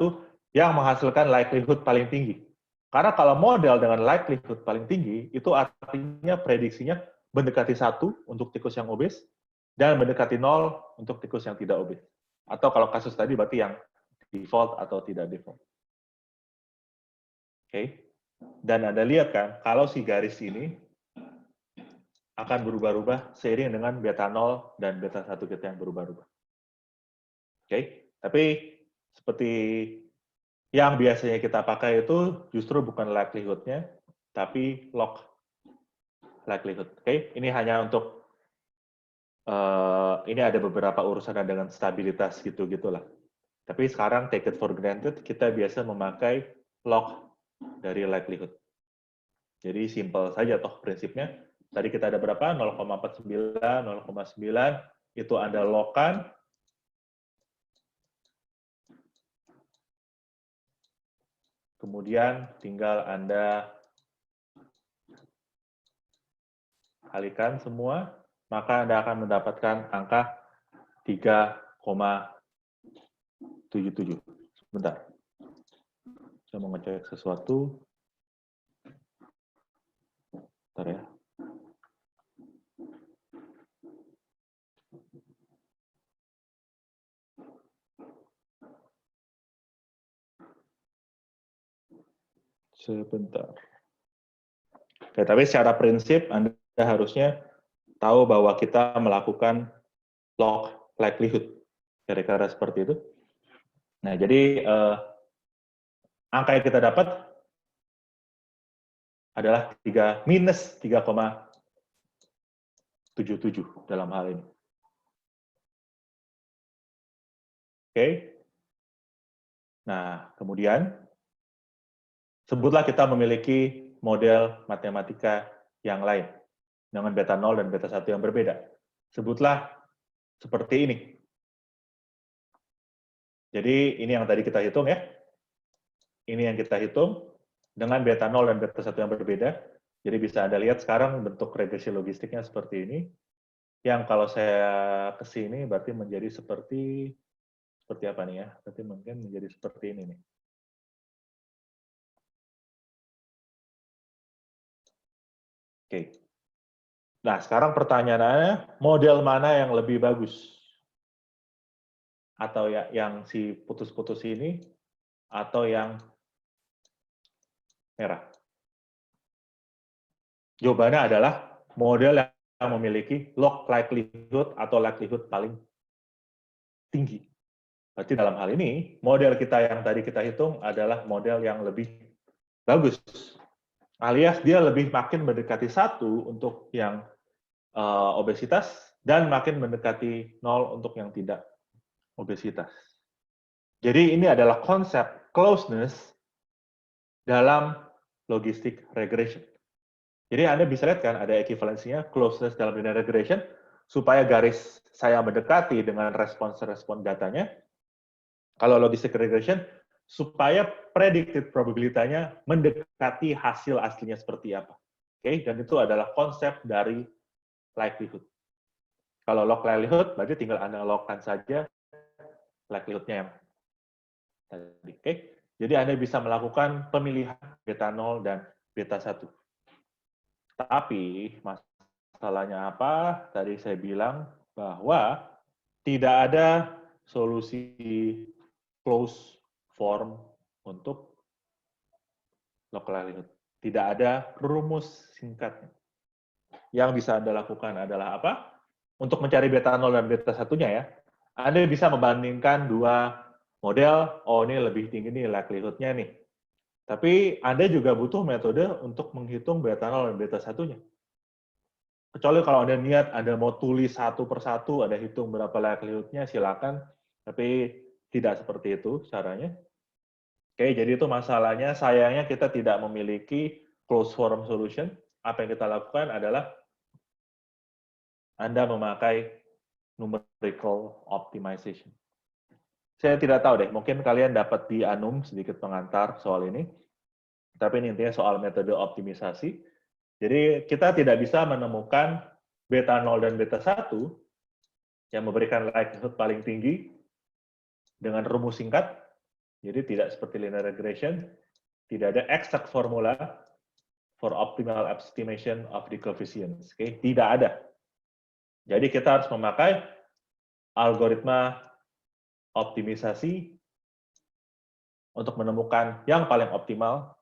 yang menghasilkan likelihood paling tinggi. Karena kalau model dengan likelihood paling tinggi, itu artinya prediksinya mendekati 1 untuk tikus yang obes, dan mendekati 0 untuk tikus yang tidak obes. Atau kalau kasus tadi berarti yang default atau tidak default. Oke. Dan Anda lihat kan, kalau si garis ini akan berubah-ubah seiring dengan beta 0 dan beta 1 kita yang berubah-ubah. Oke. Tapi seperti yang biasanya kita pakai itu justru bukan likelihood-nya, tapi log likelihood. Oke. Ini hanya untuk ini ada beberapa urusan dengan stabilitas gitu-gitulah. Tapi sekarang take it for granted, kita biasa memakai log dari likelihood. Jadi simple saja toh prinsipnya. Tadi kita ada berapa? 0,49, 0,9, itu Anda logkan. Kemudian tinggal Anda kalikan semua, maka Anda akan mendapatkan angka 3,77. Sebentar. Saya mau ngecek sesuatu. Bentar ya. Sebentar. Oke, tapi secara prinsip Anda harusnya tahu bahwa kita melakukan log likelihood. Kira-kira seperti itu. Nah, jadi angka yang kita dapat adalah minus 3,77 dalam hal ini. Oke. Nah, kemudian sebutlah kita memiliki model matematika yang lain. dengan beta 0 dan beta 1 yang berbeda. Sebutlah seperti ini. Jadi ini yang tadi kita hitung ya. Ini yang kita hitung dengan beta 0 dan beta 1 yang berbeda. Jadi bisa Anda lihat sekarang bentuk regresi logistiknya seperti ini. Yang kalau saya ke sini berarti menjadi seperti apa nih ya? Berarti mungkin menjadi seperti ini nih. Oke. Nah, sekarang pertanyaannya, model mana yang lebih bagus? Atau ya yang si putus-putus ini atau yang merah? Jawabannya adalah model yang memiliki log likelihood atau likelihood paling tinggi. Berarti dalam hal ini, model kita yang tadi kita hitung adalah model yang lebih bagus. Alias dia lebih makin mendekati 1 untuk yang obesitas dan makin mendekati 0 untuk yang tidak obesitas. Jadi ini adalah konsep closeness dalam logistic regression. Jadi Anda bisa lihat kan ada ekivalensinya closeness dalam linear regression supaya garis saya mendekati dengan respons-respons datanya. Kalau logistic regression supaya predicted probability-nya mendekati hasil aslinya seperti apa. Oke, dan itu adalah konsep dari likelihood. Kalau log likelihood berarti tinggal Anda logkan saja likelihood-nya yang tadi. Oke. Jadi Anda bisa melakukan pemilihan beta 0 dan beta 1. Tapi masalahnya apa? Tadi saya bilang bahwa tidak ada solusi closed form untuk log likelihood. Tidak ada rumus singkatnya. Yang bisa Anda lakukan adalah apa? Untuk mencari beta 0 dan beta 1-nya ya, Anda bisa membandingkan dua model, oh ini lebih tinggi nih likelihood-nya nih. Tapi Anda juga butuh metode untuk menghitung beta 0 dan beta 1-nya. Kecuali kalau Anda niat, Anda mau tulis satu per satu, Anda hitung berapa likelihood-nya, silakan. Tapi tidak seperti itu caranya. Oke, jadi itu masalahnya. Sayangnya kita tidak memiliki closed form solution. Apa yang kita lakukan adalah Anda memakai numerical optimization. Saya tidak tahu deh, mungkin kalian dapat di Anum sedikit pengantar soal ini. Tapi ini intinya soal metode optimisasi. Jadi kita tidak bisa menemukan beta 0 dan beta 1 yang memberikan likelihood paling tinggi dengan rumus singkat. Jadi tidak seperti linear regression, tidak ada exact formula for optimal estimation of the coefficients. Oke, tidak ada. Jadi kita harus memakai algoritma optimisasi untuk menemukan yang paling optimal,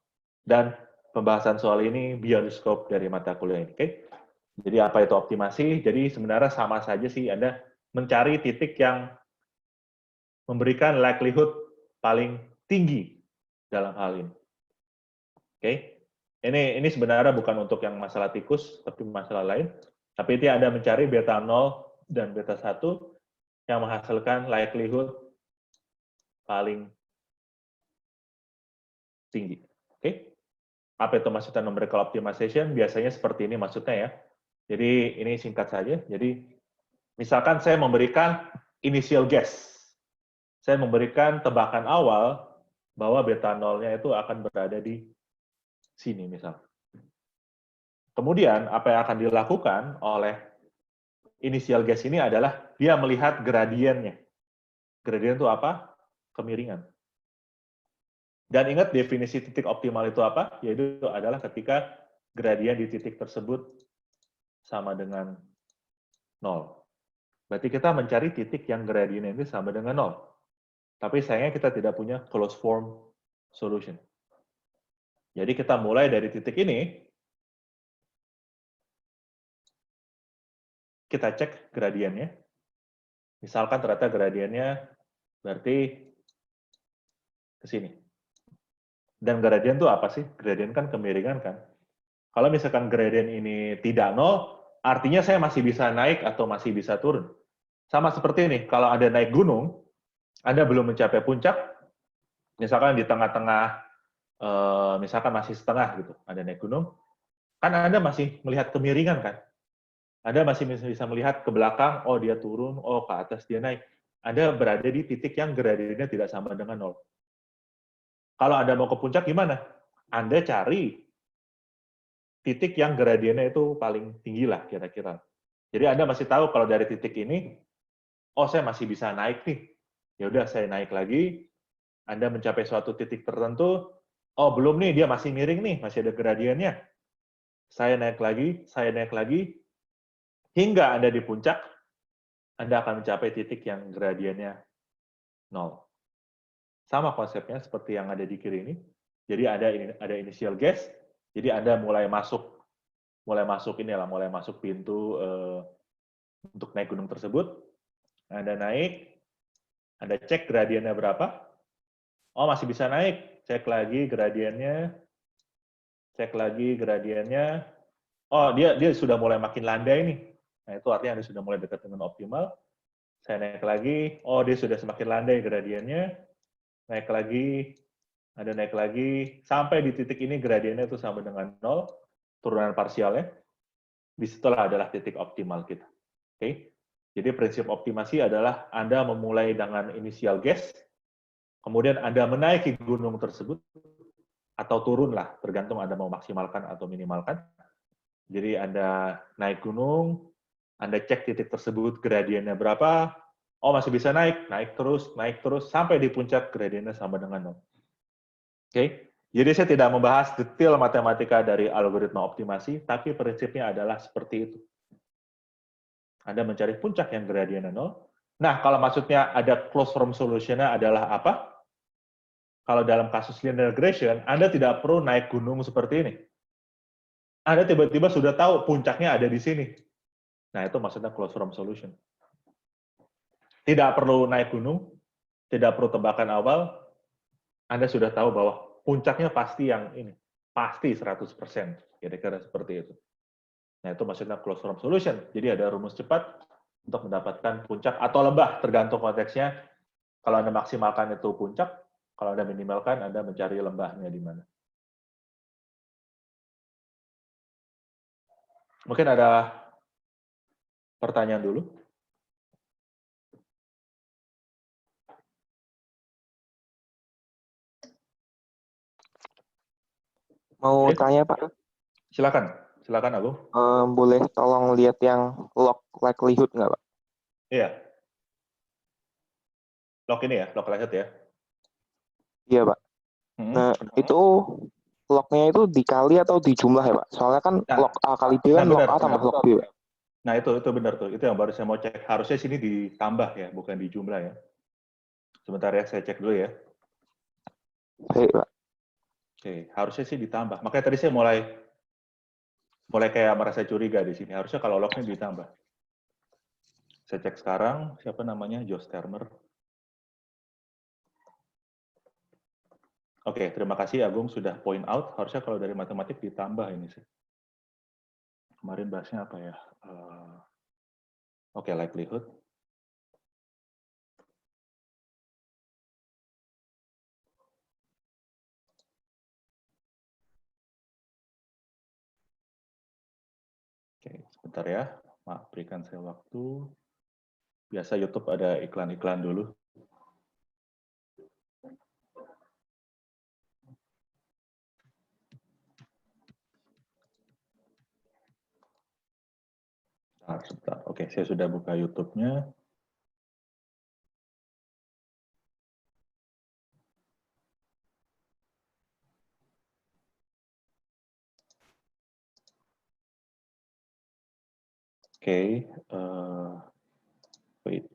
dan pembahasan soal ini beyond scope dari mata kuliah ini. Oke? Jadi apa itu optimasi? Jadi sebenarnya sama saja sih Anda mencari titik yang memberikan likelihood paling tinggi dalam hal ini. Oke? Ini sebenarnya bukan untuk yang masalah tikus, tapi masalah lain. Tapi itu Anda mencari beta 0 dan beta 1 yang menghasilkan likelihood paling tinggi. Oke? Apa itu maksudnya numerical optimization? Biasanya seperti ini maksudnya ya. Jadi ini singkat saja. Jadi misalkan saya memberikan initial guess. Saya memberikan tebakan awal bahwa beta 0-nya itu akan berada di sini misal. Kemudian apa yang akan dilakukan oleh initial guess ini adalah dia melihat gradiennya. Gradien itu apa? Kemiringan. Dan ingat definisi titik optimal itu apa? Yaitu adalah ketika gradien di titik tersebut sama dengan 0. Berarti kita mencari titik yang gradiennya itu sama dengan 0. Tapi sayangnya kita tidak punya closed form solution. Jadi kita mulai dari titik ini, kita cek gradiennya. Misalkan ternyata gradiennya berarti ke sini. Dan gradien itu apa sih? Gradien kan kemiringan kan. Kalau misalkan gradien ini tidak 0, artinya saya masih bisa naik atau masih bisa turun. Sama seperti ini, kalau Anda naik gunung, Anda belum mencapai puncak, misalkan di tengah-tengah, misalkan masih setengah gitu, Anda naik gunung, kan Anda masih melihat kemiringan kan? Anda masih bisa melihat ke belakang, oh dia turun, oh ke atas dia naik. Anda berada di titik yang gradiennya tidak sama dengan 0. Kalau Anda mau ke puncak gimana? Anda cari titik yang gradiennya itu paling tinggi lah kira-kira. Jadi Anda masih tahu kalau dari titik ini, oh saya masih bisa naik nih. Ya udah saya naik lagi. Anda mencapai suatu titik tertentu, oh belum nih, dia masih miring nih, masih ada gradiennya. Saya naik lagi, hingga Anda di puncak, Anda akan mencapai titik yang gradiennya 0. Sama konsepnya seperti yang ada di kiri ini. Jadi ada initial guess, jadi Anda mulai masuk pintu untuk naik gunung tersebut. Anda naik, Anda cek gradiennya berapa. Oh, masih bisa naik. Cek lagi gradiennya. Oh, dia sudah mulai makin landai nih. Nah, itu artinya Anda sudah mulai dekat dengan optimal. Saya naik lagi, oh dia sudah semakin landai gradiennya. Naik lagi, Anda naik lagi, sampai di titik ini gradiennya itu sama dengan 0, turunan parsialnya. Di situlah adalah titik optimal kita. Oke? Jadi prinsip optimasi adalah Anda memulai dengan initial guess, kemudian Anda menaiki gunung tersebut, atau turunlah, tergantung Anda mau maksimalkan atau minimalkan. Jadi Anda naik gunung, Anda cek titik tersebut gradiennya berapa, oh masih bisa naik terus, sampai di puncak gradiennya sama dengan 0. Oke? Jadi saya tidak membahas detail matematika dari algoritma optimasi, tapi prinsipnya adalah seperti itu. Anda mencari puncak yang gradiennya 0. Nah, kalau maksudnya ada closed form solution-nya adalah apa? Kalau dalam kasus linear regression, Anda tidak perlu naik gunung seperti ini. Anda tiba-tiba sudah tahu puncaknya ada di sini. Nah, itu maksudnya closed form solution. Tidak perlu naik gunung, tidak perlu tebakan awal, Anda sudah tahu bahwa puncaknya pasti yang ini. Pasti 100%. Kira-kira seperti itu. Nah, itu maksudnya closed form solution. Jadi ada rumus cepat untuk mendapatkan puncak atau lembah, tergantung konteksnya. Kalau Anda maksimalkan itu puncak, kalau Anda minimalkan, Anda mencari lembahnya di mana. Mungkin ada pertanyaan dulu? Mau Oke, tanya Pak, silakan Agung. boleh tolong lihat yang log likelihood nggak Pak? Iya. Log ini ya, log likelihood ya. Iya Pak. Nah itu lognya itu dikali atau dijumlah ya Pak? Soalnya kan Nah, log A kali B kan log A tambah log B Pak. Nah itu benar tuh. Itu yang baru saya mau cek. Harusnya sini ditambah ya, bukan dijumlah ya. Sebentar ya, saya cek dulu ya. Baik Pak. Oke, harusnya sih ditambah. Makanya tadi saya mulai kayak merasa curiga di sini. Harusnya kalau lognya ditambah. Saya cek sekarang, siapa namanya? Josh Termer. Oke, terima kasih Agung sudah point out. Harusnya kalau dari matematik ditambah ini sih. Kemarin bahasnya apa ya? Oke, likelihood. Oke, sebentar ya. Maaf, berikan saya waktu. Biasa YouTube ada iklan-iklan dulu. Sebentar. Oke, saya sudah buka YouTube-nya. Oke, wait.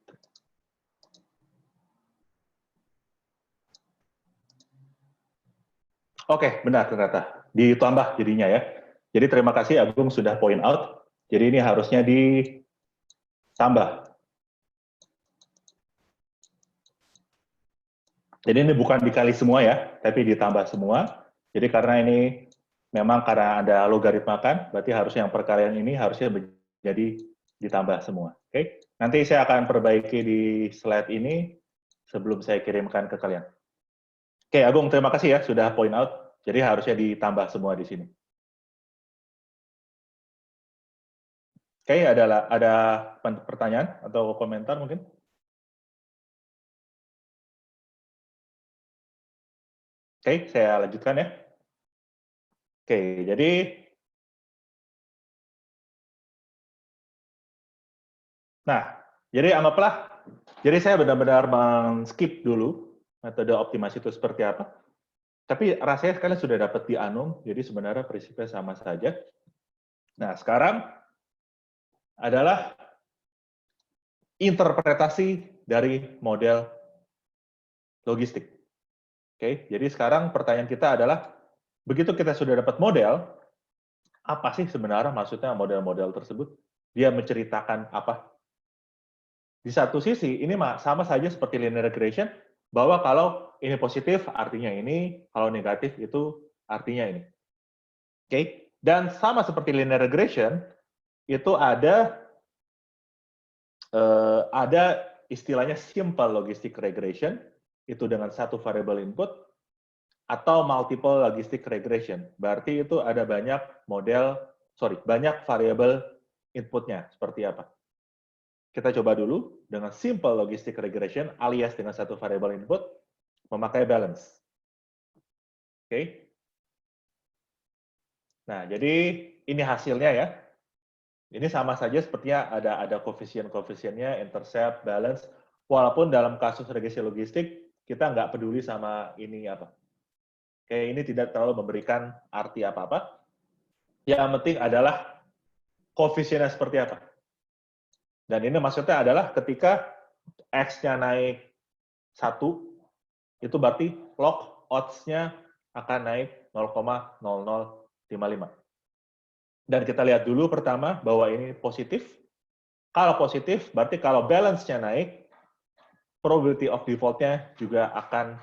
Oke, benar ternyata. Ditambah jadinya ya. Jadi terima kasih Agung sudah point out. Jadi ini harusnya ditambah. Jadi ini bukan dikali semua ya, tapi ditambah semua. Jadi karena ini memang karena ada logaritma kan, berarti harusnya yang perkalian ini harusnya menjadi ditambah semua. Oke, nanti saya akan perbaiki di slide ini sebelum saya kirimkan ke kalian. Oke, Agung, terima kasih ya sudah point out. Jadi harusnya ditambah semua di sini. Oke, ada pertanyaan atau komentar mungkin? Oke, saya lanjutkan ya. Oke, jadi anggaplah, jadi saya benar-benar men-skip dulu metode optimasi itu seperti apa. Tapi rasanya kalian sudah dapat di Anum, jadi sebenarnya prinsipnya sama saja. Nah, sekarang adalah interpretasi dari model logistik. Oke, jadi sekarang pertanyaan kita adalah, begitu kita sudah dapat model, apa sih sebenarnya maksudnya model-model tersebut? Dia menceritakan apa? Di satu sisi, ini sama saja seperti linear regression, bahwa kalau ini positif, artinya ini, kalau negatif, itu artinya ini. Oke, dan sama seperti linear regression, itu ada istilahnya simple logistic regression, itu dengan satu variable input, atau multiple logistic regression. Berarti itu ada banyak banyak variabel inputnya. Seperti apa? Kita coba dulu dengan simple logistic regression, alias dengan satu variable input, memakai balance. Oke. Nah, jadi ini hasilnya ya. Ini sama saja sepertinya ada koefisien-koefisiennya, intercept, balance. Walaupun dalam kasus regresi logistik, kita nggak peduli sama ini apa. Oke, ini tidak terlalu memberikan arti apa-apa. Yang penting adalah koefisiennya seperti apa. Dan ini maksudnya adalah ketika X-nya naik 1, itu berarti log odds-nya akan naik 0,0055. Dan kita lihat dulu pertama bahwa ini positif. Kalau positif, berarti kalau balance-nya naik, probability of default-nya juga akan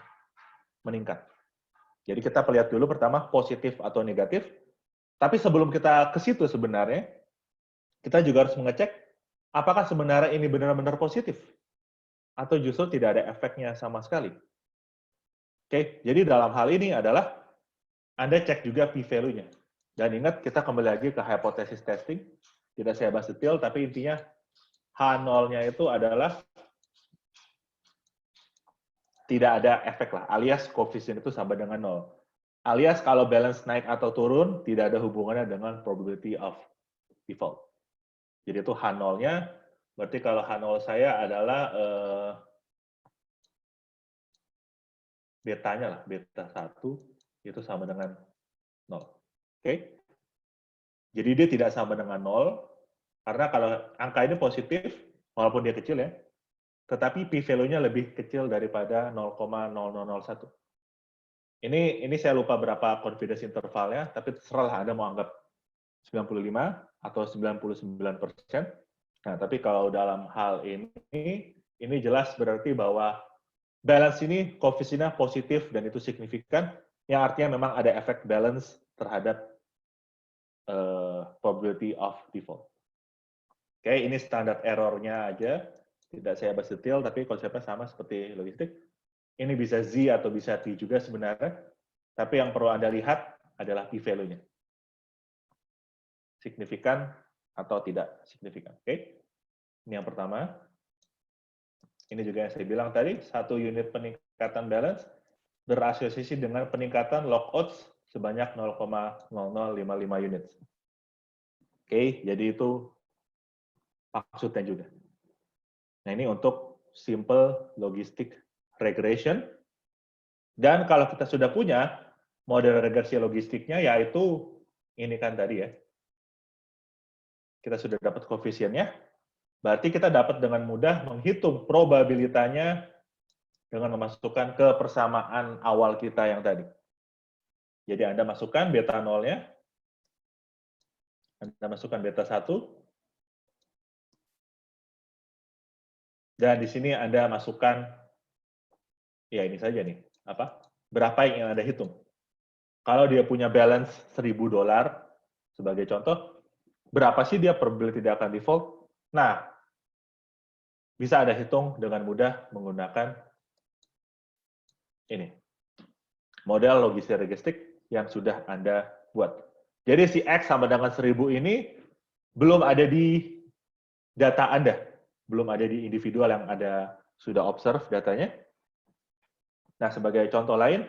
meningkat. Jadi kita lihat dulu pertama positif atau negatif. Tapi sebelum kita ke situ sebenarnya, kita juga harus mengecek apakah sebenarnya ini benar-benar positif atau justru tidak ada efeknya sama sekali. Oke, jadi dalam hal ini adalah Anda cek juga p-value-nya. Dan ingat, kita kembali lagi ke hypothesis testing. Tidak saya bahas detail, tapi intinya H0-nya itu adalah tidak ada efek lah, alias koefisien itu sama dengan 0. Alias kalau balance naik atau turun, tidak ada hubungannya dengan probability of default. Jadi itu H0-nya, berarti kalau H0 saya adalah betanya lah, beta 1, itu sama dengan 0. Oke? Jadi dia tidak sama dengan 0, karena kalau angka ini positif, walaupun dia kecil ya, tetapi p-value-nya lebih kecil daripada 0,0001. Ini saya lupa berapa confidence intervalnya, tapi terserah Anda mau anggap 95 atau 99%. Nah, tapi kalau dalam hal ini jelas berarti bahwa balance ini koefisiennya positif dan itu signifikan, yang artinya memang ada efek balance terhadap probability of default. Oke, ini standar error-nya aja. Tidak saya bahas detail, tapi konsepnya sama seperti logistik. Ini bisa Z atau bisa T juga sebenarnya. Tapi yang perlu Anda lihat adalah p-value-nya. Signifikan atau tidak signifikan. Oke? Ini yang pertama. Ini juga yang saya bilang tadi, 1 unit peningkatan balance berasosiasi dengan peningkatan log odds sebanyak 0,0055 unit. Oke, jadi itu maksudnya juga. Nah, ini untuk simple logistic regression. Dan kalau kita sudah punya model regresi logistiknya, yaitu ini kan tadi ya, kita sudah dapat koefisiennya, berarti kita dapat dengan mudah menghitung probabilitanya dengan memasukkan ke persamaan awal kita yang tadi. Jadi Anda masukkan beta 0-nya, Anda masukkan beta 1, dan di sini Anda masukkan, ya ini saja nih, berapa yang Anda hitung. Kalau dia punya balance $1.000, sebagai contoh, berapa sih dia probability tidak akan default? Nah, bisa Anda hitung dengan mudah menggunakan ini, model logistik yang sudah Anda buat. Jadi si X sama dengan 1000 ini belum ada di data Anda, belum ada di individual yang Anda sudah observe datanya. Nah, sebagai contoh lain,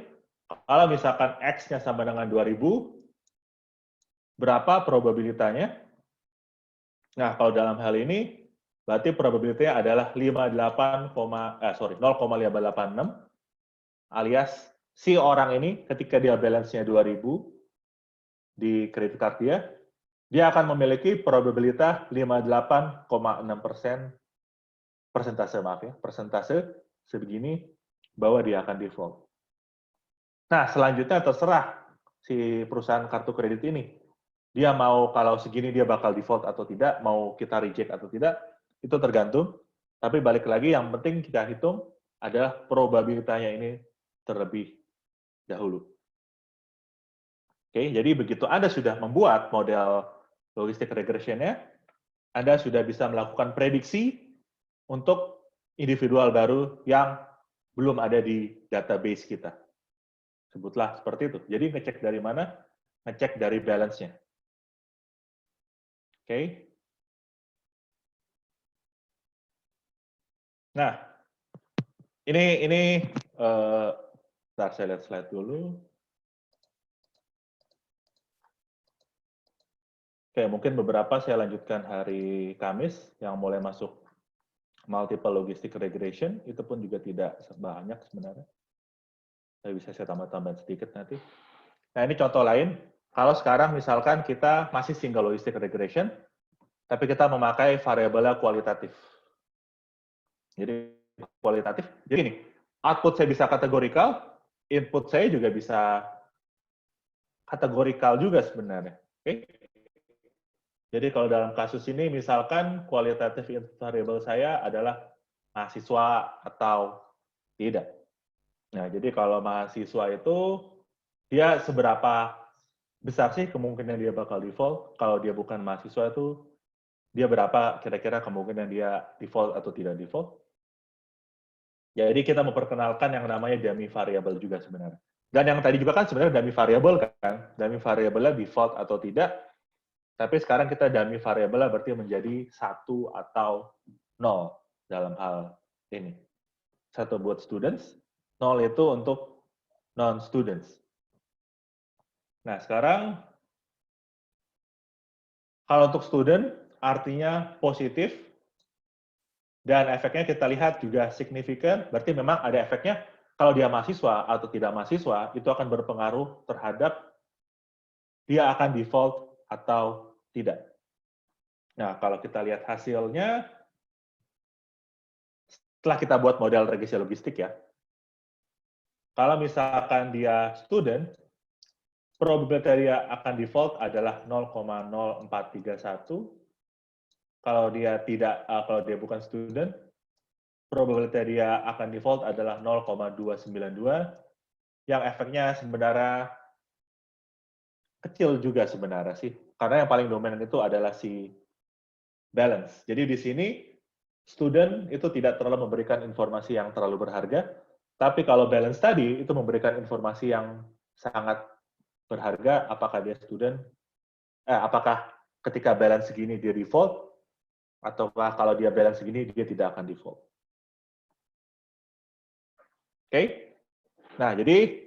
kalau misalkan X-nya sama dengan 2000, berapa probabilitanya? Nah, kalau dalam hal ini, berarti probabilitasnya adalah 0,586, alias si orang ini ketika dia balance-nya 2000 di kredit card dia akan memiliki probabilitas 58,6% persentase sebegini bahwa dia akan default. Nah, selanjutnya terserah si perusahaan kartu kredit ini. Dia mau kalau segini dia bakal default atau tidak, mau kita reject atau tidak, itu tergantung. Tapi balik lagi yang penting kita hitung adalah probabilitasnya ini terlebih dahulu. Oke, jadi begitu Anda sudah membuat model logistic regression-nya, Anda sudah bisa melakukan prediksi untuk individual baru yang belum ada di database kita. Sebutlah seperti itu. Jadi ngecek dari mana? Ngecek dari balance-nya. Oke. Nah, ini bentar saya lihat slide dulu. Oke, mungkin beberapa saya lanjutkan hari Kamis yang mulai masuk multiple logistic regression, itu pun juga tidak banyak sebenarnya. Saya bisa saya tambah-tambahin sedikit nanti. Nah, ini contoh lain. Kalau sekarang misalkan kita masih single logistic regression, tapi kita memakai variabelnya kualitatif. Jadi kualitatif, jadi ini, output saya bisa kategorikal, input saya juga bisa kategorikal juga sebenarnya. Oke? Jadi kalau dalam kasus ini, misalkan kualitatif input variable saya adalah mahasiswa atau tidak. Nah, jadi kalau mahasiswa itu, dia seberapa besar sih kemungkinan dia bakal default? Kalau dia bukan mahasiswa itu, dia berapa kira-kira kemungkinan dia default atau tidak default? Jadi kita memperkenalkan yang namanya dummy variable juga sebenarnya. Dan yang tadi juga kan sebenarnya dummy variable kan, dummy variable default atau tidak. Tapi sekarang kita dummy variable berarti menjadi 1 atau 0 dalam hal ini. 1 buat students, 0 itu untuk non-students. Nah, sekarang kalau untuk student artinya positif dan efeknya kita lihat juga signifikan, berarti memang ada efeknya kalau dia mahasiswa atau tidak mahasiswa itu akan berpengaruh terhadap dia akan default atau tidak. Nah, kalau kita lihat hasilnya, setelah kita buat model regresi logistik ya, kalau misalkan dia student, probabilitas dia akan default adalah 0,0431. Kalau dia bukan student, probabilitas dia akan default adalah 0,292. Yang efeknya sebenarnya kecil juga sebenarnya sih, karena yang paling dominan itu adalah si balance. Jadi di sini student itu tidak terlalu memberikan informasi yang terlalu berharga, tapi kalau balance tadi itu memberikan informasi yang sangat berharga, apakah dia student, apakah ketika balance segini dia default, ataukah kalau dia balance segini dia tidak akan default. Oke? Nah, jadi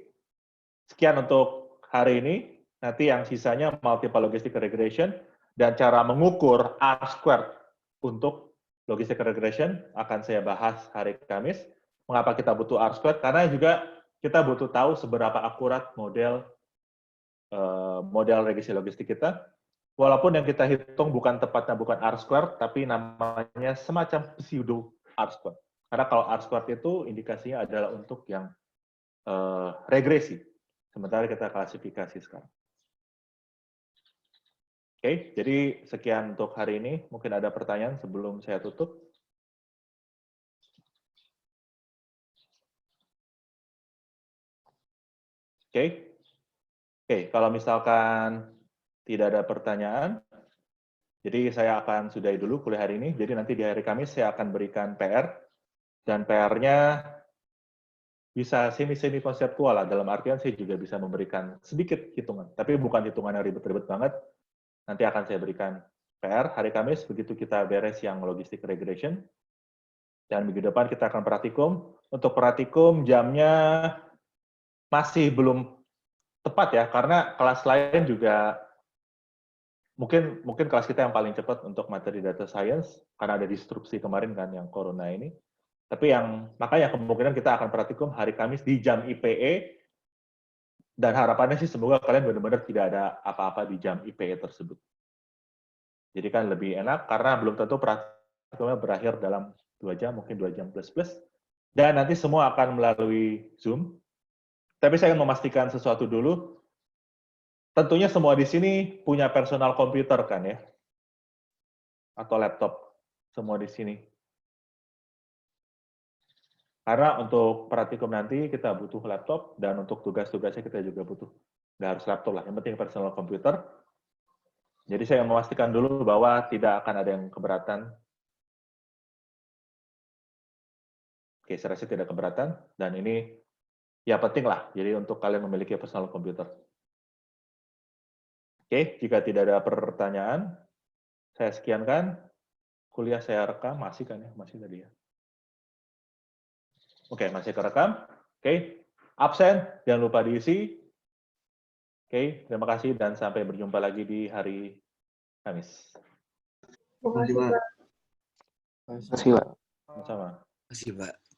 sekian untuk hari ini. Nanti yang sisanya multiple logistic regression dan cara mengukur R-squared untuk logistic regression akan saya bahas hari Kamis. Mengapa kita butuh R-squared? Karena juga kita butuh tahu seberapa akurat model regresi logistik kita. Walaupun yang kita hitung tepatnya bukan R-squared, tapi namanya semacam pseudo R-squared. Karena kalau R-squared itu indikasinya adalah untuk yang regresi. Sementara kita klasifikasi sekarang. Oke, jadi sekian untuk hari ini. Mungkin ada pertanyaan sebelum saya tutup. Oke, kalau misalkan tidak ada pertanyaan, jadi saya akan sudahi dulu kuliah hari ini. Jadi nanti di hari Kamis saya akan berikan PR, dan PR-nya bisa semi-semi konseptual lah. Dalam artian saya juga bisa memberikan sedikit hitungan, tapi bukan hitungan yang ribet-ribet banget. Nanti akan saya berikan PR hari Kamis, begitu kita beres yang logistik regression. Dan minggu depan kita akan praktikum. Untuk praktikum jamnya masih belum tepat ya, karena kelas lain juga mungkin kelas kita yang paling cepat untuk materi data science, karena ada disrupsi kemarin kan yang corona ini. Tapi makanya kemungkinan kita akan praktikum hari Kamis di jam IPE, dan harapannya sih semoga kalian benar-benar tidak ada apa-apa di jam IPE tersebut. Jadi kan lebih enak, karena belum tentu praktikumnya berakhir dalam 2 jam, mungkin 2 jam plus-plus. Dan nanti semua akan melalui Zoom. Tapi saya ingin memastikan sesuatu dulu. Tentunya semua di sini punya personal komputer kan ya? Atau laptop, semua di sini. Karena untuk praktikum nanti kita butuh laptop, dan untuk tugas-tugasnya kita juga butuh. Nggak harus laptop lah, yang penting personal komputer. Jadi saya memastikan dulu bahwa tidak akan ada yang keberatan. Oke, saya rasa tidak keberatan, dan ini ya penting lah, jadi untuk kalian memiliki personal komputer. Oke, jika tidak ada pertanyaan, saya sekiankan. Kuliah saya rekam, masih kan ya? Masih tadi ya? Oke, masih kerekam. Oke, absen, jangan lupa diisi. Oke, terima kasih dan sampai berjumpa lagi di hari Kamis. Terima kasih, Pak. Terima kasih, Pak. Sama-sama. Terima kasih, Pak.